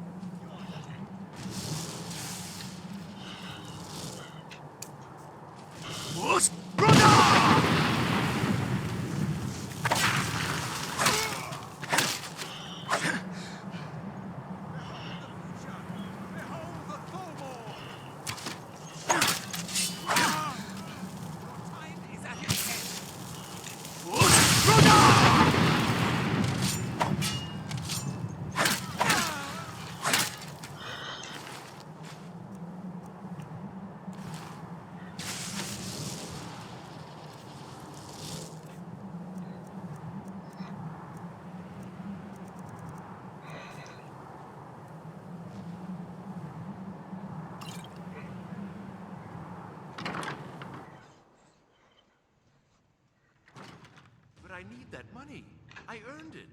But I need that money. I earned it.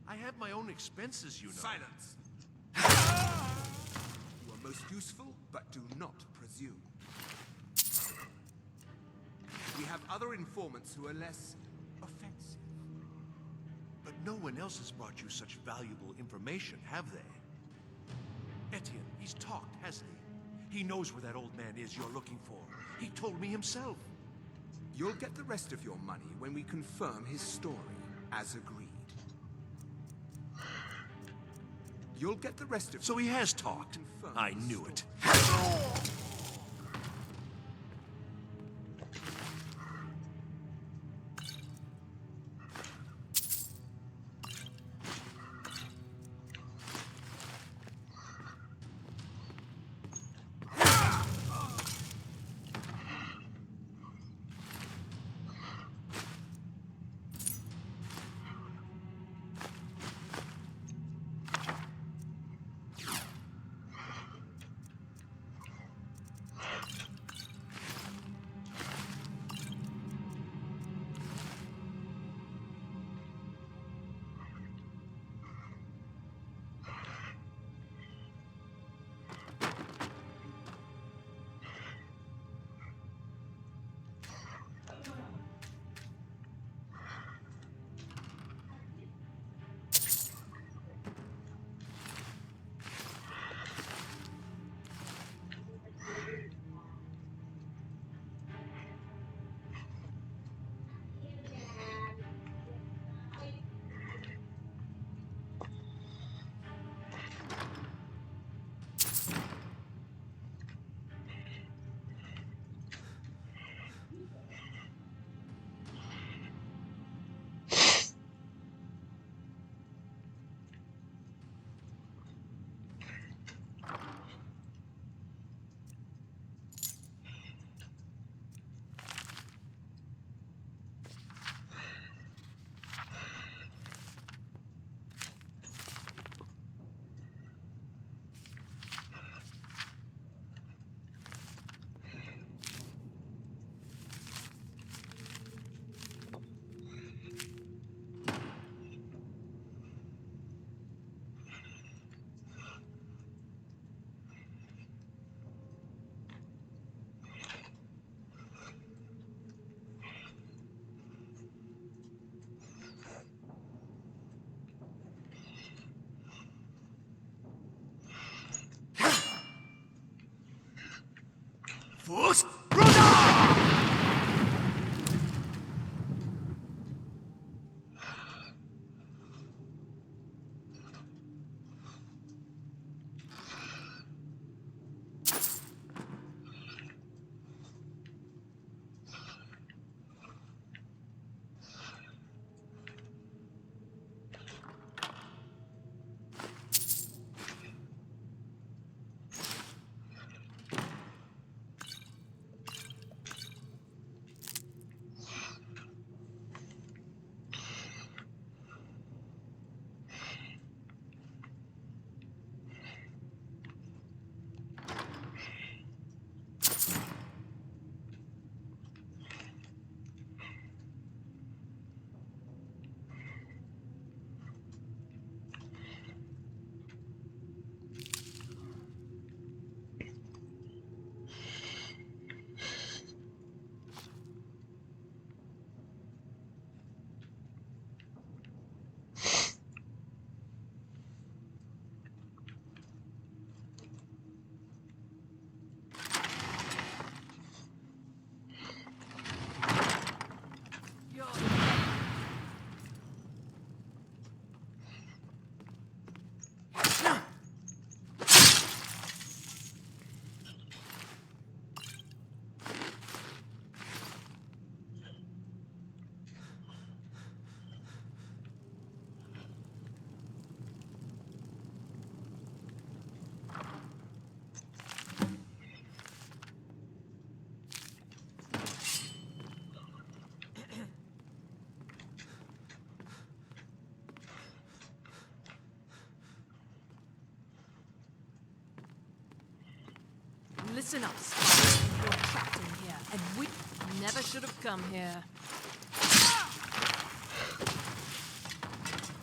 I have my own expenses, you know. Silence! You are most useful, but do not presume. We have other informants who are less offensive. But no one else has brought you such valuable information, have they? Etienne, he's talked, hasn't he? He knows where that old man is you're looking for. He told me himself. You'll get the rest of your money when we confirm his story, as agreed. You'll get the rest of... So he has talked. I knew it. Force! Listen up, Skyrim. You're trapped in here, and we never should have come here.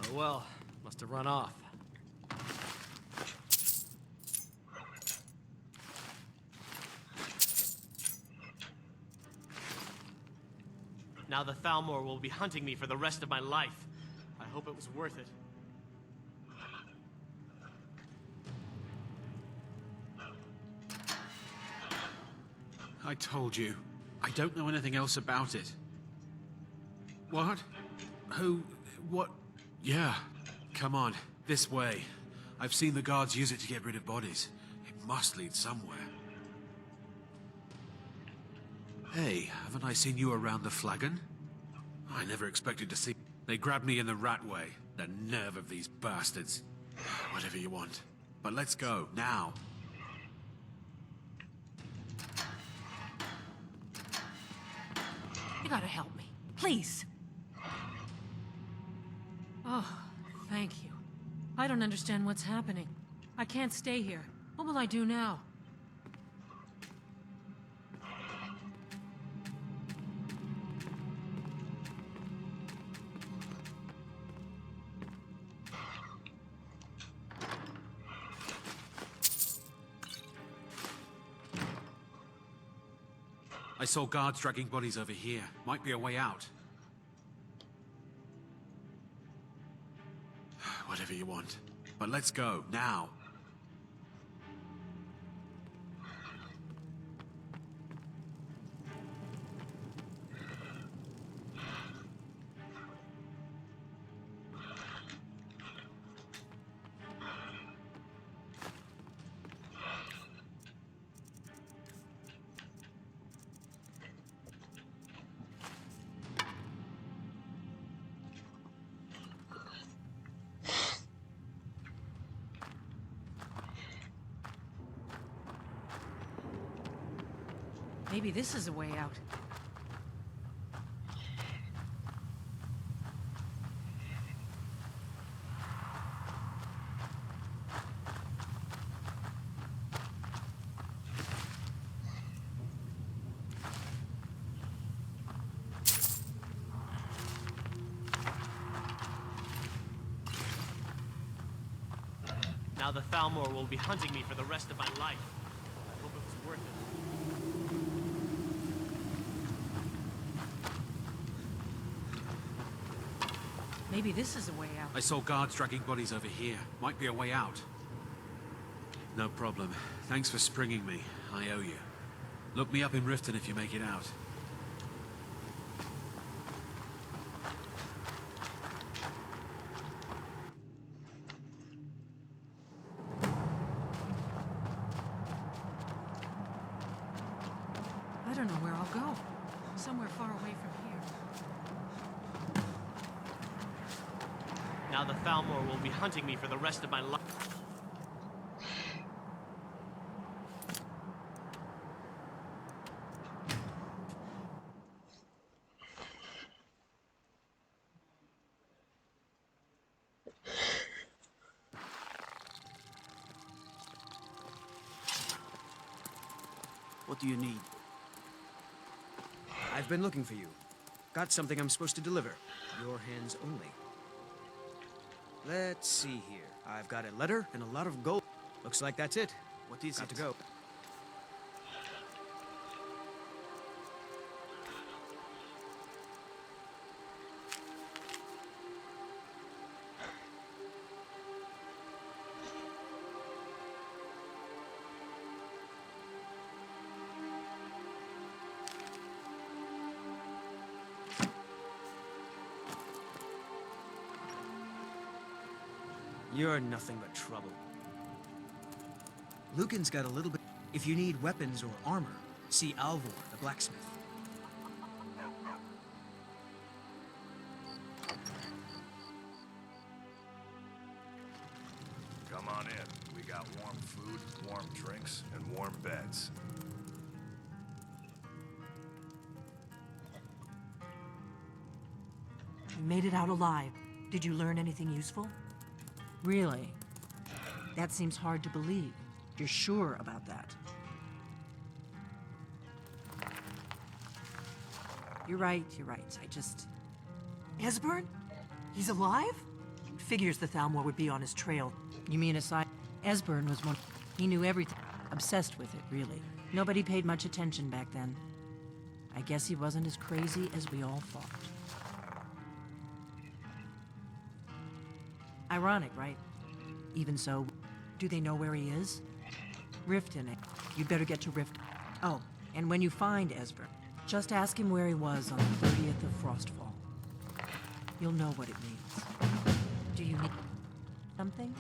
Oh well, must have run off. Now the Thalmor will be hunting me for the rest of my life. I hope it was worth it. I told you. I don't know anything else about it. What? Who? What? Yeah. Come on, this way. I've seen the guards use it to get rid of bodies. It must lead somewhere. Hey, haven't I seen you around the flagon? I never expected to see... They grabbed me in the rat way. The nerve of these bastards. Whatever you want. But let's go, now. You gotta help me. Please. Oh, thank you. I don't understand what's happening. I can't stay here. What will I do now? I saw guards dragging bodies over here. Might be a way out. Whatever you want. But let's go, now. Maybe this is a way out. Now the Thalmor will be hunting me for the rest of my life. I hope it was worth it. Maybe this is a way out. I saw guards dragging bodies over here. Might be a way out. No problem. Thanks for springing me. I owe you. Look me up in Riften if you make it out. I don't know where I'll go. Somewhere far away from here. Now the Thalmor will be hunting me for the rest of my life. What do you need? I've been looking for you. Got something I'm supposed to deliver. Your hands only. Let's see here. I've got a letter and a lot of gold. Looks like that's it. What is it? Got to go. You're nothing but trouble. Lucan's got a little bit. If you need weapons or armor, see Alvor, the blacksmith. Come on in. We got warm food, warm drinks, and warm beds. You made it out alive. Did you learn anything useful? Really? That seems hard to believe. You're sure about that? You're right. I just... Esbern? He's alive? Figures the Thalmor would be on his trail. You mean aside... Esbern was one... He knew everything. Obsessed with it, really. Nobody paid much attention back then. I guess he wasn't as crazy as we all thought. Ironic, right? Even so, do they know where he is? Riften. You'd better get to Riften. Oh, and when you find Esbern, just ask him where he was on the 30th of Frostfall. You'll know what it means. Do you need something?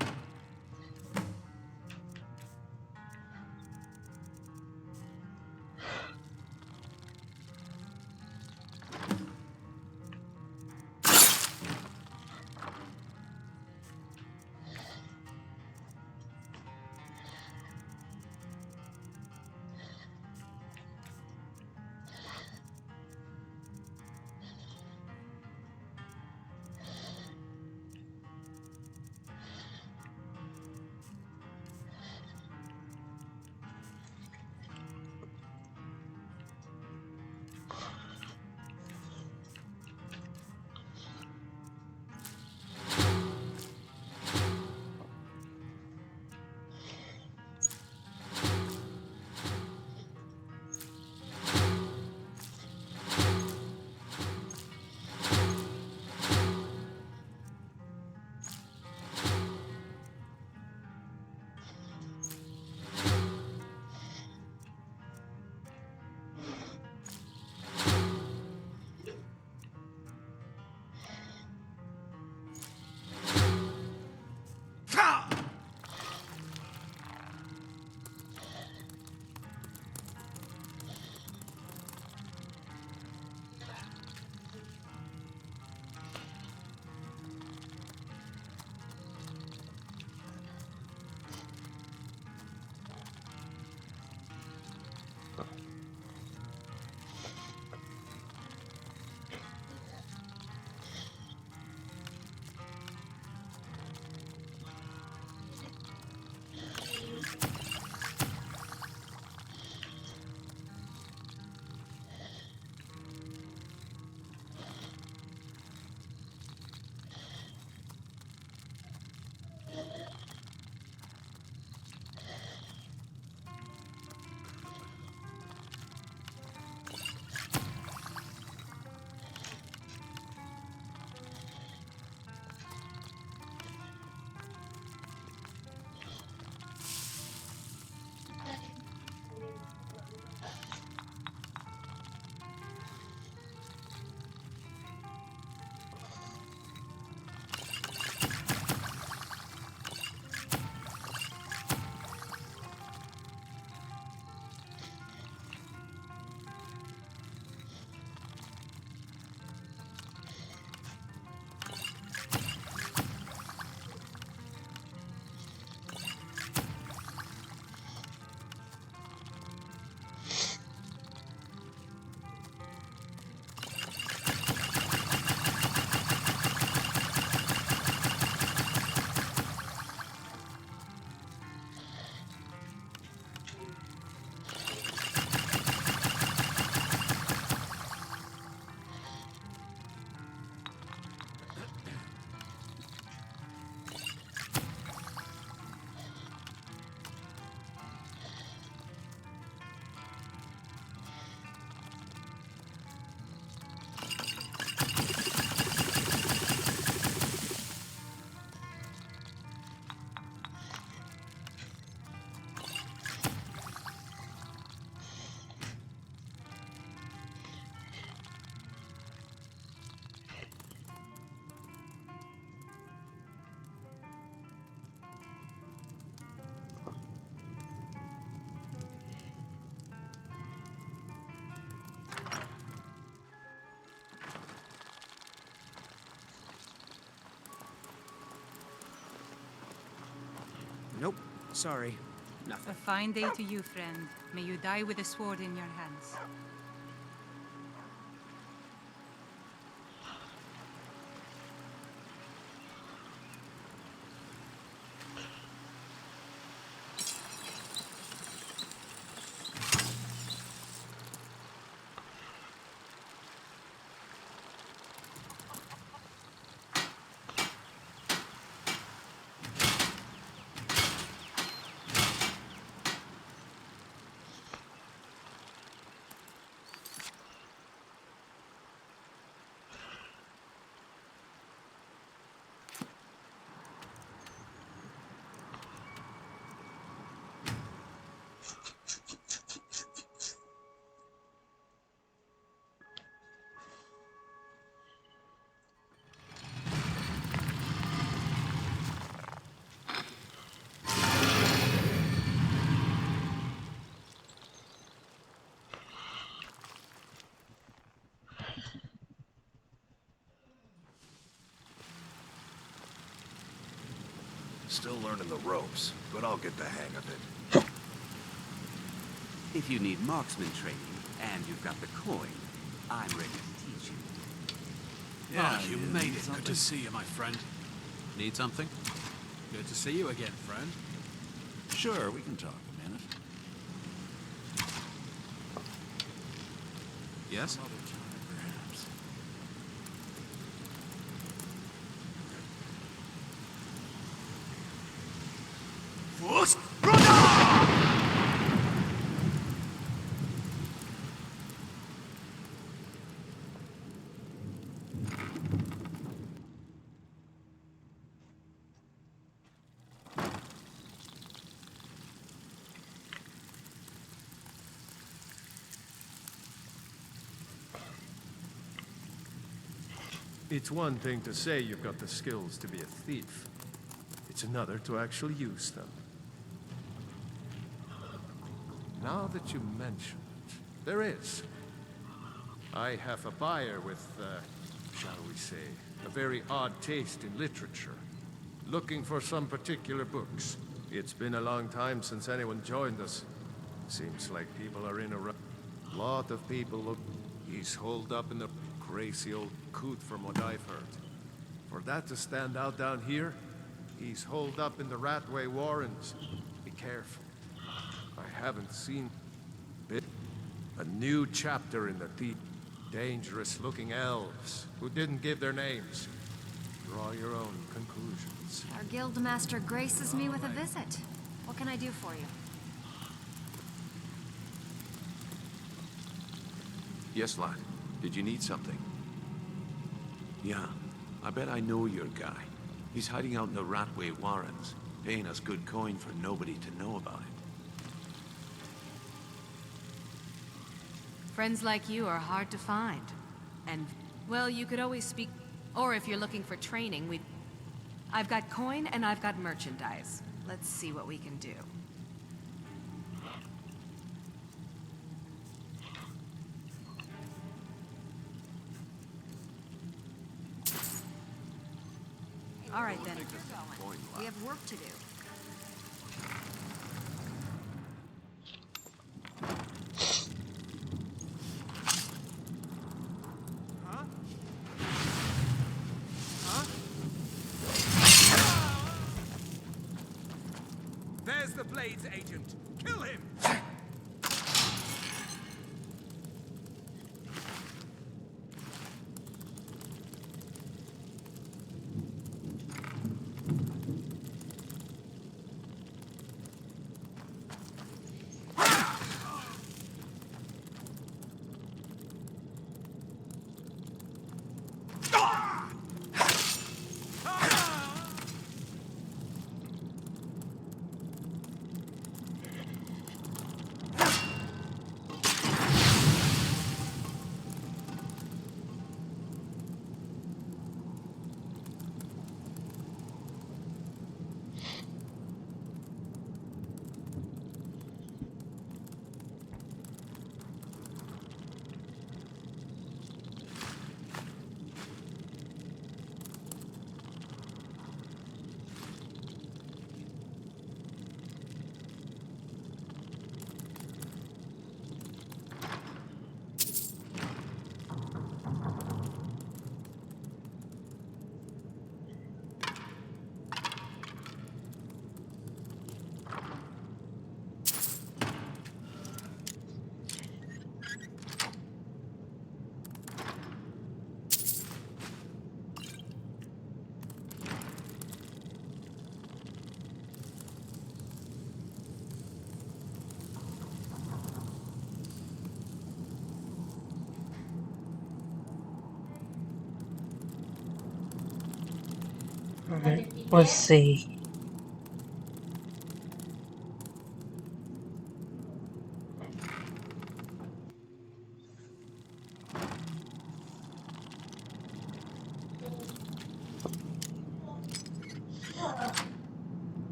Nope. Sorry. Nothing. A fine day to you, friend. May you die with a sword in your hands. Still learning the ropes, but I'll get the hang of it. If you need marksman training, and you've got the coin, I'm ready to teach you. Yeah, you made it. Good to see you, my friend. Need something? Good to see you again, friend. Sure, we can talk a minute. Yes? Another time, perhaps. It's one thing to say you've got the skills to be a thief. It's another to actually use them. Now that you mention it, there is. I have a buyer with, shall we say, a very odd taste in literature. Looking for some particular books. It's been a long time since anyone joined us. Seems like people are in a rush. Lot of people look. He's holed up in the crazy old coot from what I've heard. For that to stand out down here, he's holed up in the Ratway Warrens. Be careful. I haven't seen bit. A new chapter in the thief. Dangerous-looking elves who didn't give their names. Draw your own conclusions. Our guild master graces me with a visit. What can I do for you? Yes, lad. Did you need something? Yeah. I bet I know your guy. He's hiding out in the Ratway Warrens, paying us good coin for nobody to know about it. Friends like you are hard to find. And, well, you could always speak... Or if you're looking for training, I've got coin and I've got merchandise. Let's see what we can do. All right, then. We have work to do. There's the Blades agent. Kill him! Let's see.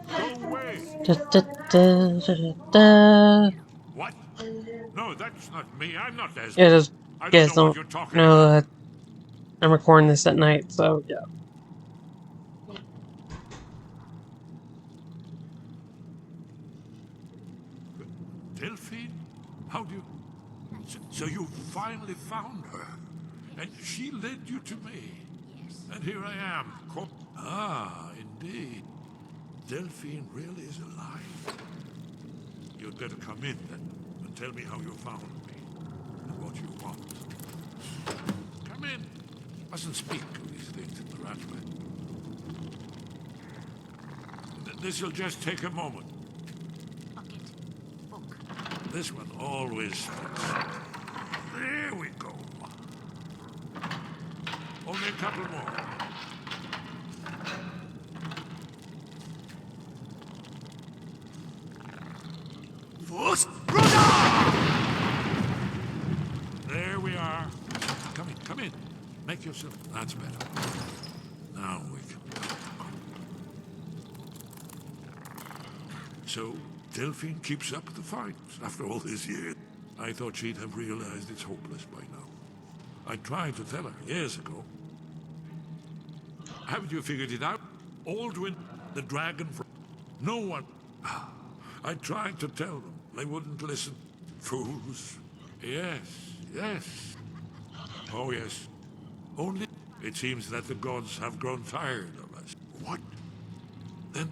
Go away! Da, da, da, da, da. What? No, that's not me. I'm not Desmond. Yeah, just I don't guys know what don't you're talking know about. that I'm recording this at night, so yeah. Delphine? How do you... So you finally found her, and she led you to me. And here I am. Ah, indeed. Delphine really is alive. You'd better come in then, and tell me how you found me, and what you want. Come in. Mustn't speak of these things in the Ratway. This'll just take a moment. This one always fits. There we go. Only a couple more. There we are. Come in, come in. Make yourself... That's better. Now we can talk. So, Delphine keeps up the fight after all these years. I thought she'd have realized it's hopeless by now. I tried to tell her years ago. Haven't you figured it out? Aldwin, the dragon from... No one... I tried to tell them. They wouldn't listen. Fools. Yes, yes. Oh, yes. Only... It seems that the gods have grown tired of us. What? Then...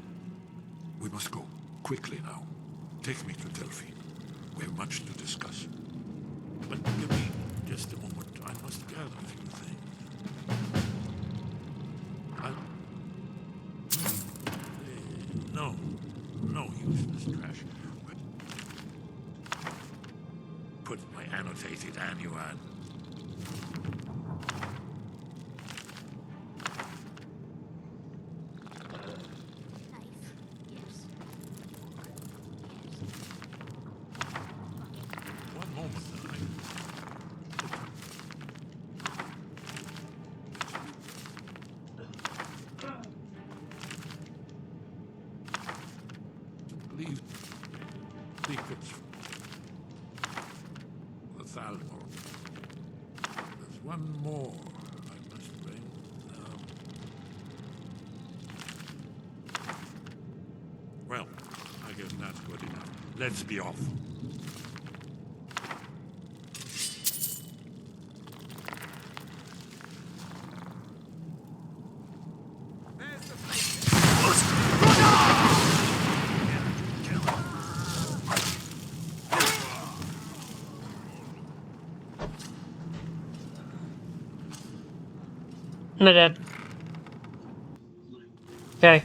We must go. Quickly now. Take me to Delphine. We have much to discuss. But give me just a moment. I must gather a few things. No. No useless trash. Put my annotated annuan. One moment, Leave secrets the Thalmor. There's one more I must bring. Well, I guess that's good enough. Let's be off. No, Dad. Okay.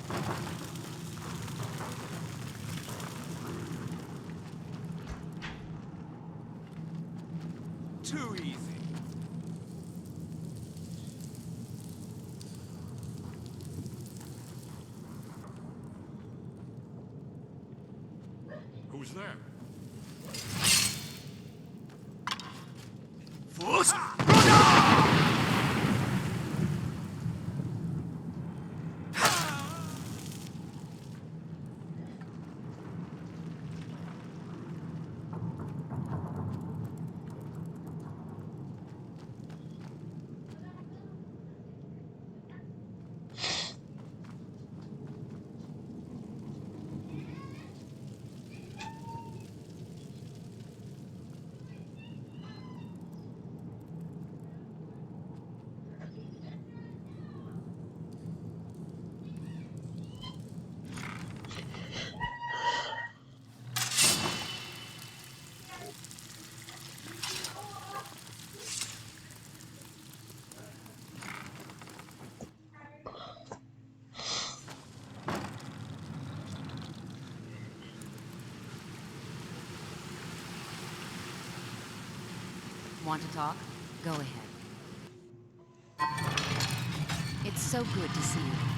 Too easy. Who's there? Want to talk? Go ahead. It's so good to see you.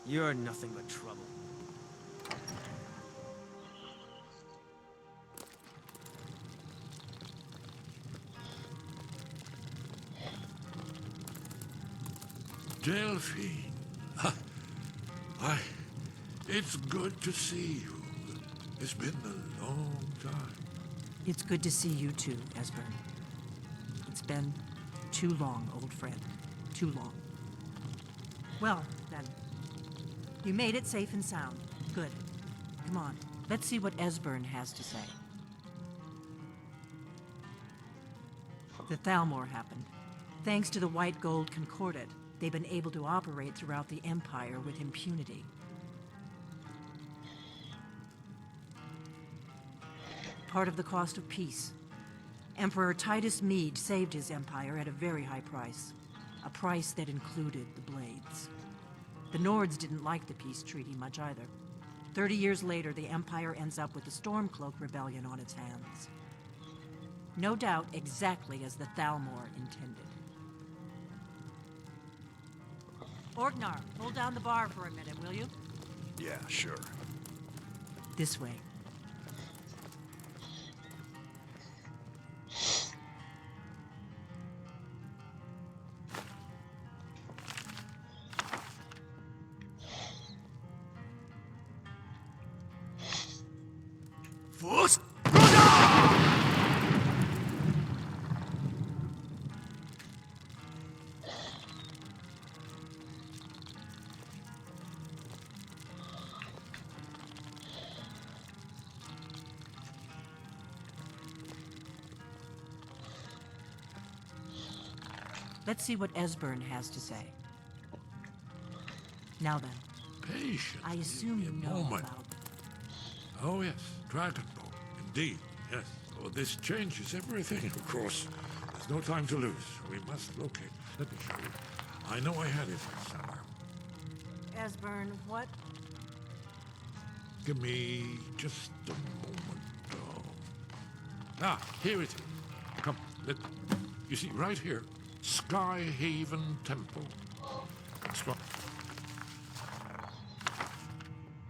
You're nothing but trouble. Delphine. It's good to see you. It's been a long time. It's good to see you too, Esbern. It's been too long, old friend. Too long. Well, then. You made it safe and sound. Good. Come on, let's see what Esbern has to say. The Thalmor happened. Thanks to the White Gold Concordat, they've been able to operate throughout the Empire with impunity. Part of the cost of peace. Emperor Titus Mede saved his empire at a very high price. A price that included the Blades. The Nords didn't like the peace treaty much either. 30 years later, the Empire ends up with the Stormcloak rebellion on its hands. No doubt exactly as the Thalmor intended. Orgnar, hold down the bar for a minute, will you? Yeah, sure. This way. First, Let's see what Esbern has to say. Now then, patience. I assume you know moment. about... Oh yes, Dragonbolt. Indeed, yes. Oh, this changes everything, of course. There's no time to lose. We must locate. Let me show you. I know I had it somewhere. Esbern, what? Give me just a moment. Ah, here it is. Come, you see, right here. Skyhaven Temple.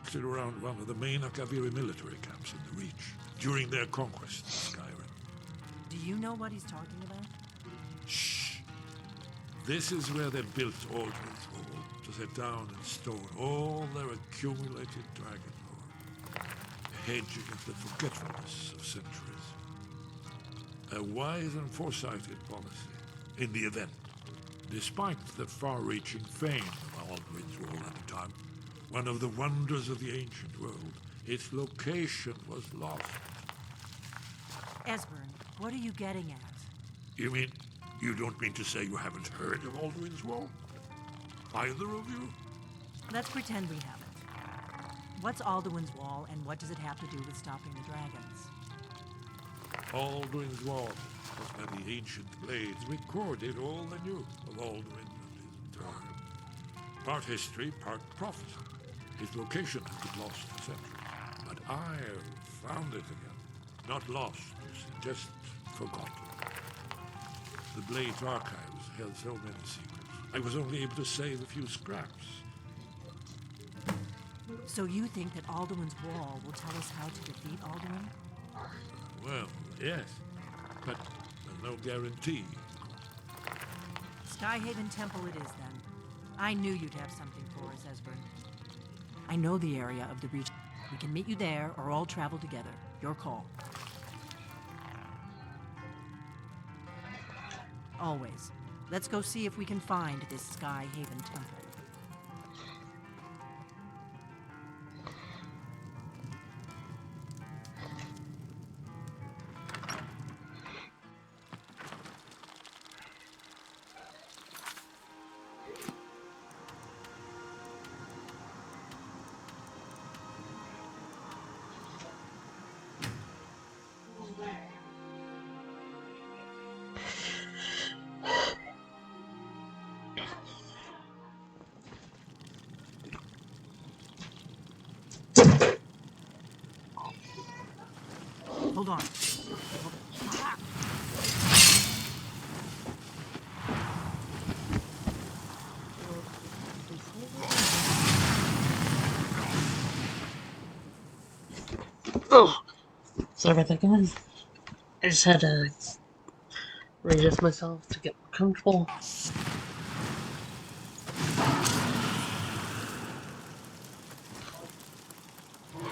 Sit around one of the main Akaviri military camps in the Reach during their conquest of Skyrim. Do you know what he's talking about? Shh! This is where they built Aldrin's Wall to set down in stone all their accumulated dragon lore, a hedge against the forgetfulness of centuries. A wise and foresighted policy in the event, despite the far-reaching fame of Aldrin's Wall at the time. One of the wonders of the ancient world, its location was lost. Esbern, what are you getting at? You mean, you don't mean to say you haven't heard of Aldrin's Wall? Either of you? Let's pretend we haven't. What's Alduin's Wall, and what does it have to do with stopping the dragons? Aldrin's Wall was where the ancient blades recorded all they knew of Aldrin and his tribe. Part history, part prophecy. His location had been lost for centuries, but I found it again. Not lost, you see, just forgotten. The Blade's archives held so many secrets. I was only able to save a few scraps. So you think that Alduin's Wall will tell us how to defeat Alduin? Well, yes, but there's no guarantee. Skyhaven Temple it is, then. I knew you'd have something for us, Esbern. I know the area of the Reach. We can meet you there, or all travel together. Your call. Always. Let's go see if we can find this Skyhaven Temple. Hold on. Oh, sorry about that, guys. I just had to readjust myself to get more comfortable.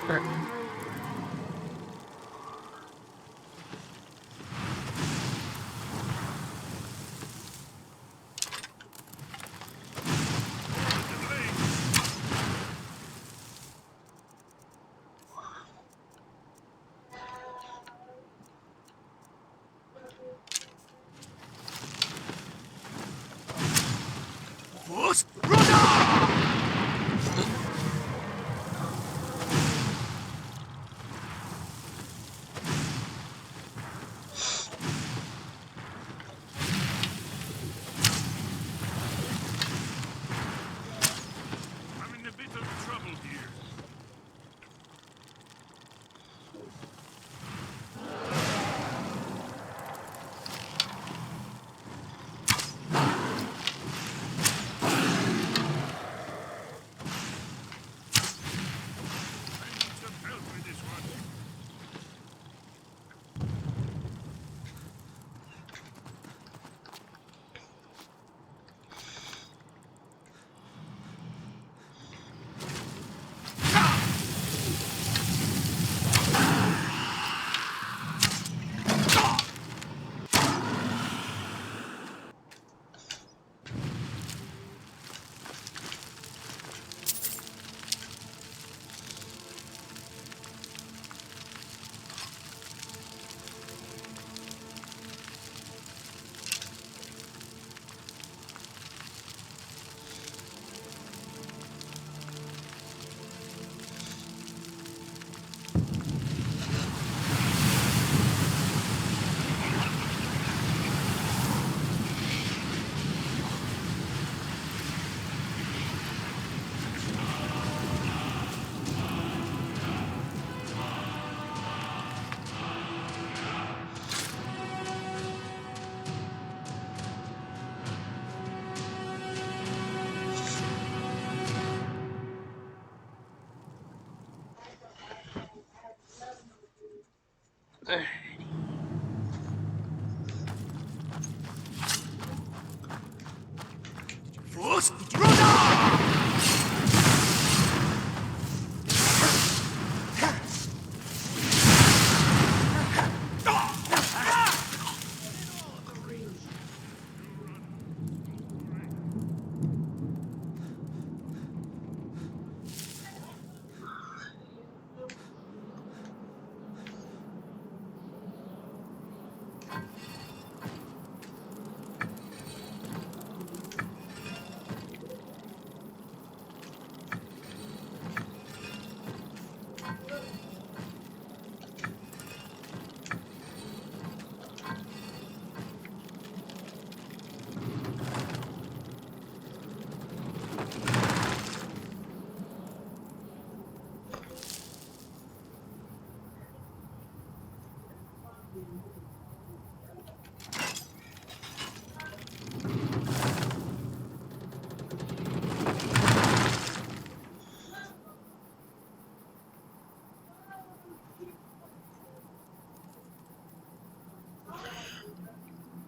Alright. I'm in a bit of trouble here.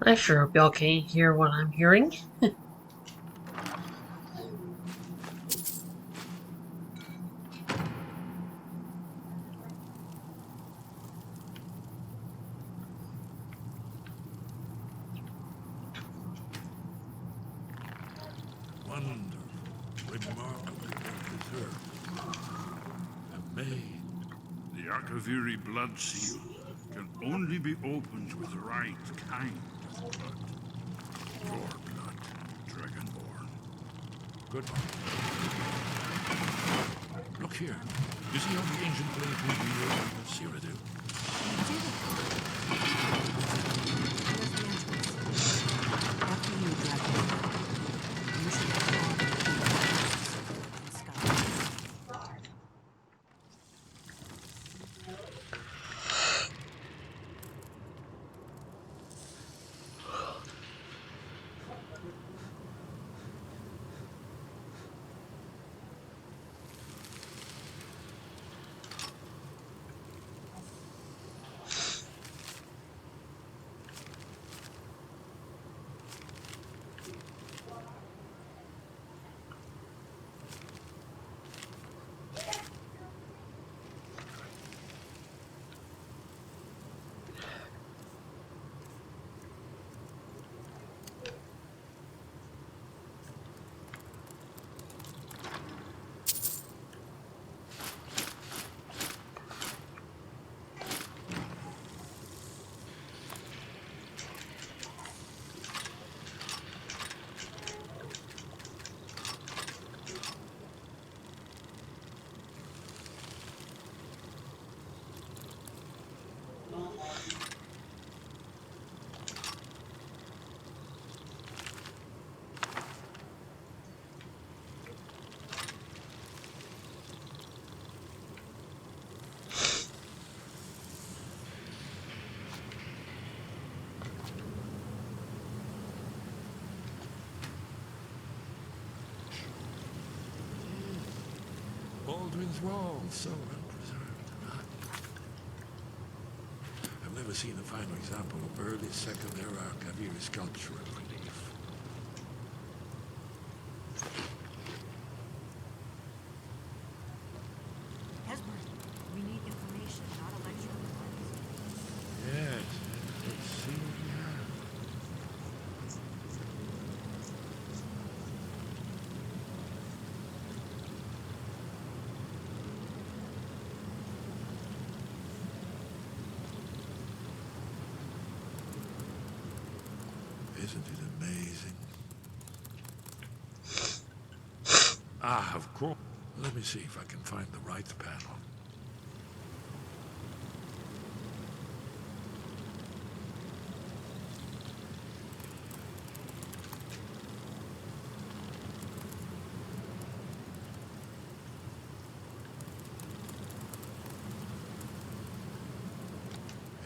I sure hope y'all can't hear what I'm hearing. Wonderful, remarkably well-preserved. A maid. The Akaviri blood seal can only be opened with the right kind of blood. Your blood, Dragonborn. Good one. Look here. You see how the ancient blade revealed Cyrodiil? After you, Dragon, you should have all the keys in Skyrim. Baldwin's Wall, so well preserved. I've never seen a finer example of early Second Era Kaviri sculptural relief. Hesper, we need information, not a lecture. Yes, let's see what we have. Isn't it amazing? Ah, of course. Let me see if I can find the right panel.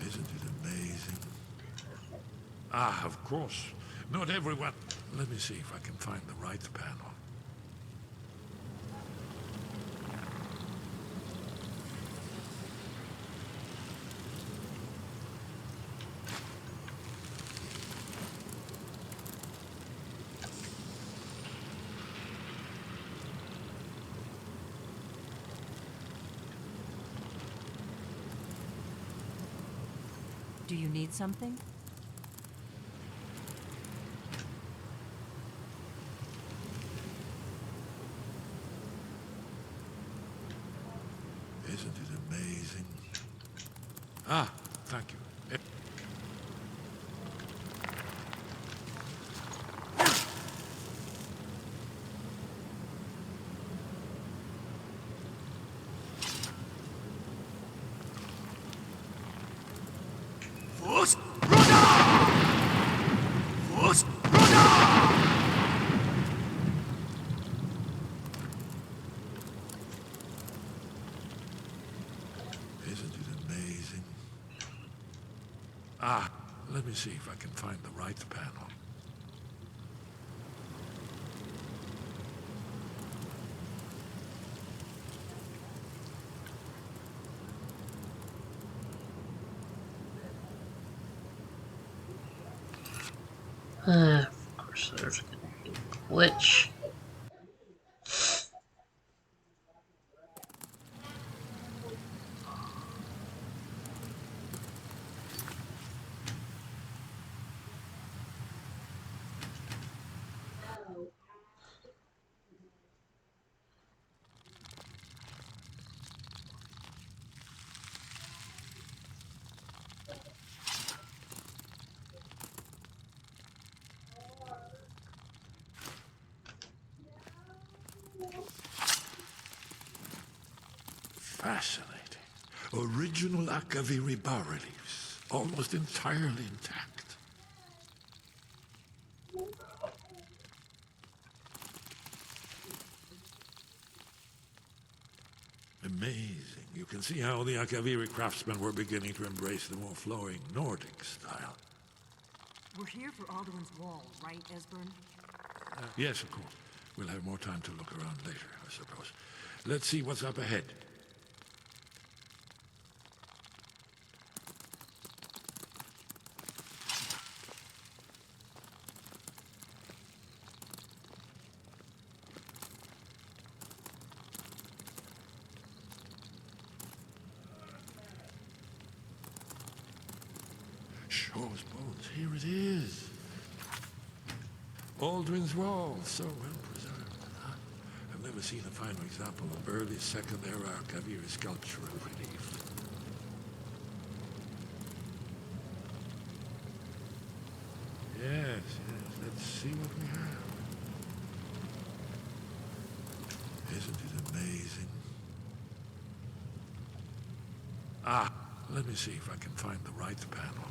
Isn't it amazing? Ah, of course. Not everyone. Let me see if I can find the right panel. Do you need something? Isn't it amazing? Ah, thank you. Isn't it amazing? Ah, let me see if I can find the right panel. Of course, there's going to be a glitch. Fascinating. Original Akaviri bas-reliefs, almost entirely intact. Amazing. You can see how the Akaviri craftsmen were beginning to embrace the more flowing Nordic style. We're here for Alduin's Wall, right, Esbern? Yes, of course. We'll have more time to look around later, I suppose. Let's see what's up ahead. Shaw's bones, here it is. Aldrin's Wall, so well preserved. Huh? I've never seen a finer example of early Second Era Arcavir sculptural relief. Yes, let's see what we have. Isn't it amazing? Ah, let me see if I can find the right panel.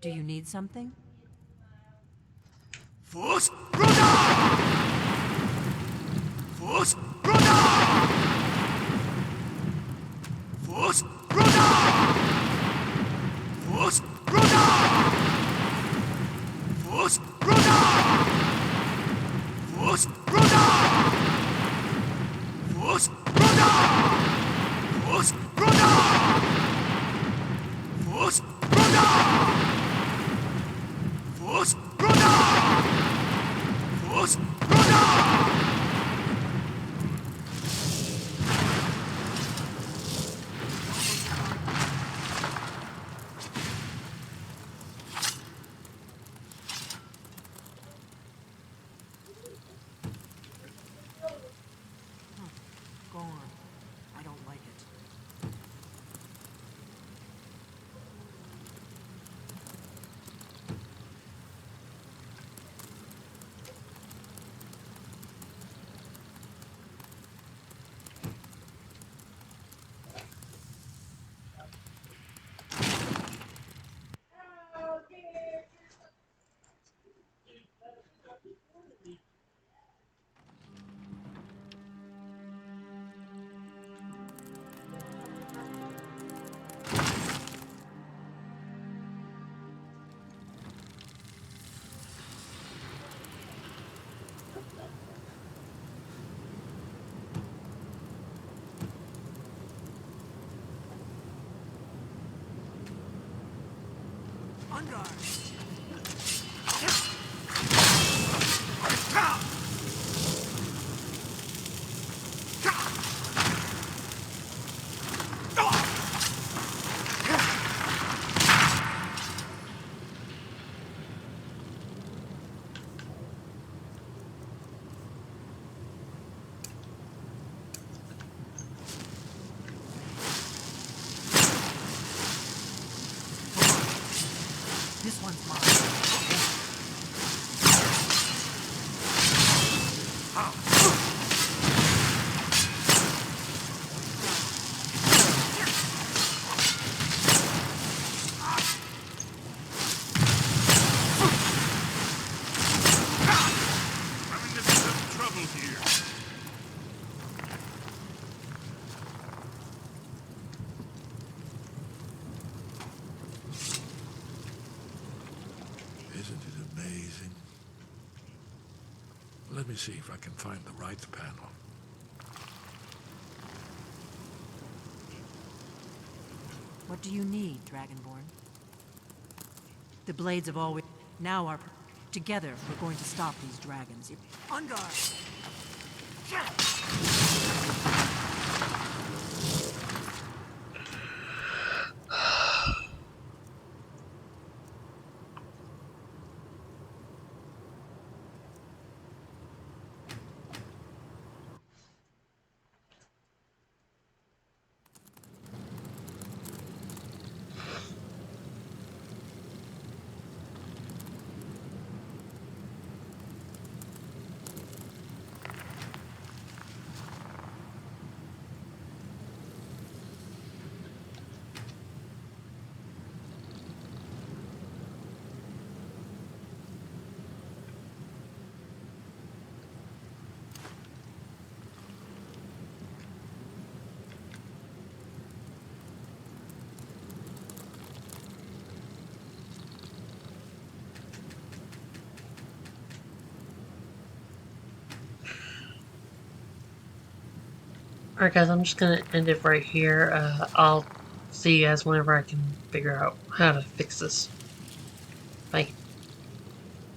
Do you need something? Force Runner! Force Runner! Force Runner! Force Runner! Force Runner! Force Runner! Force Runner! Force Runner! Force Runner! Force Runner! Force Runner! Go on. I don't like it. Under! This one's mine. Having a bit of trouble here. amazing. Let me see if I can find the right panel. What do you need, Dragonborn? The blades have always... Now our... Together, we're going to stop these dragons. On guard! Alright guys, I'm just gonna end it right here. I'll see you guys whenever I can figure out how to fix this. Bye.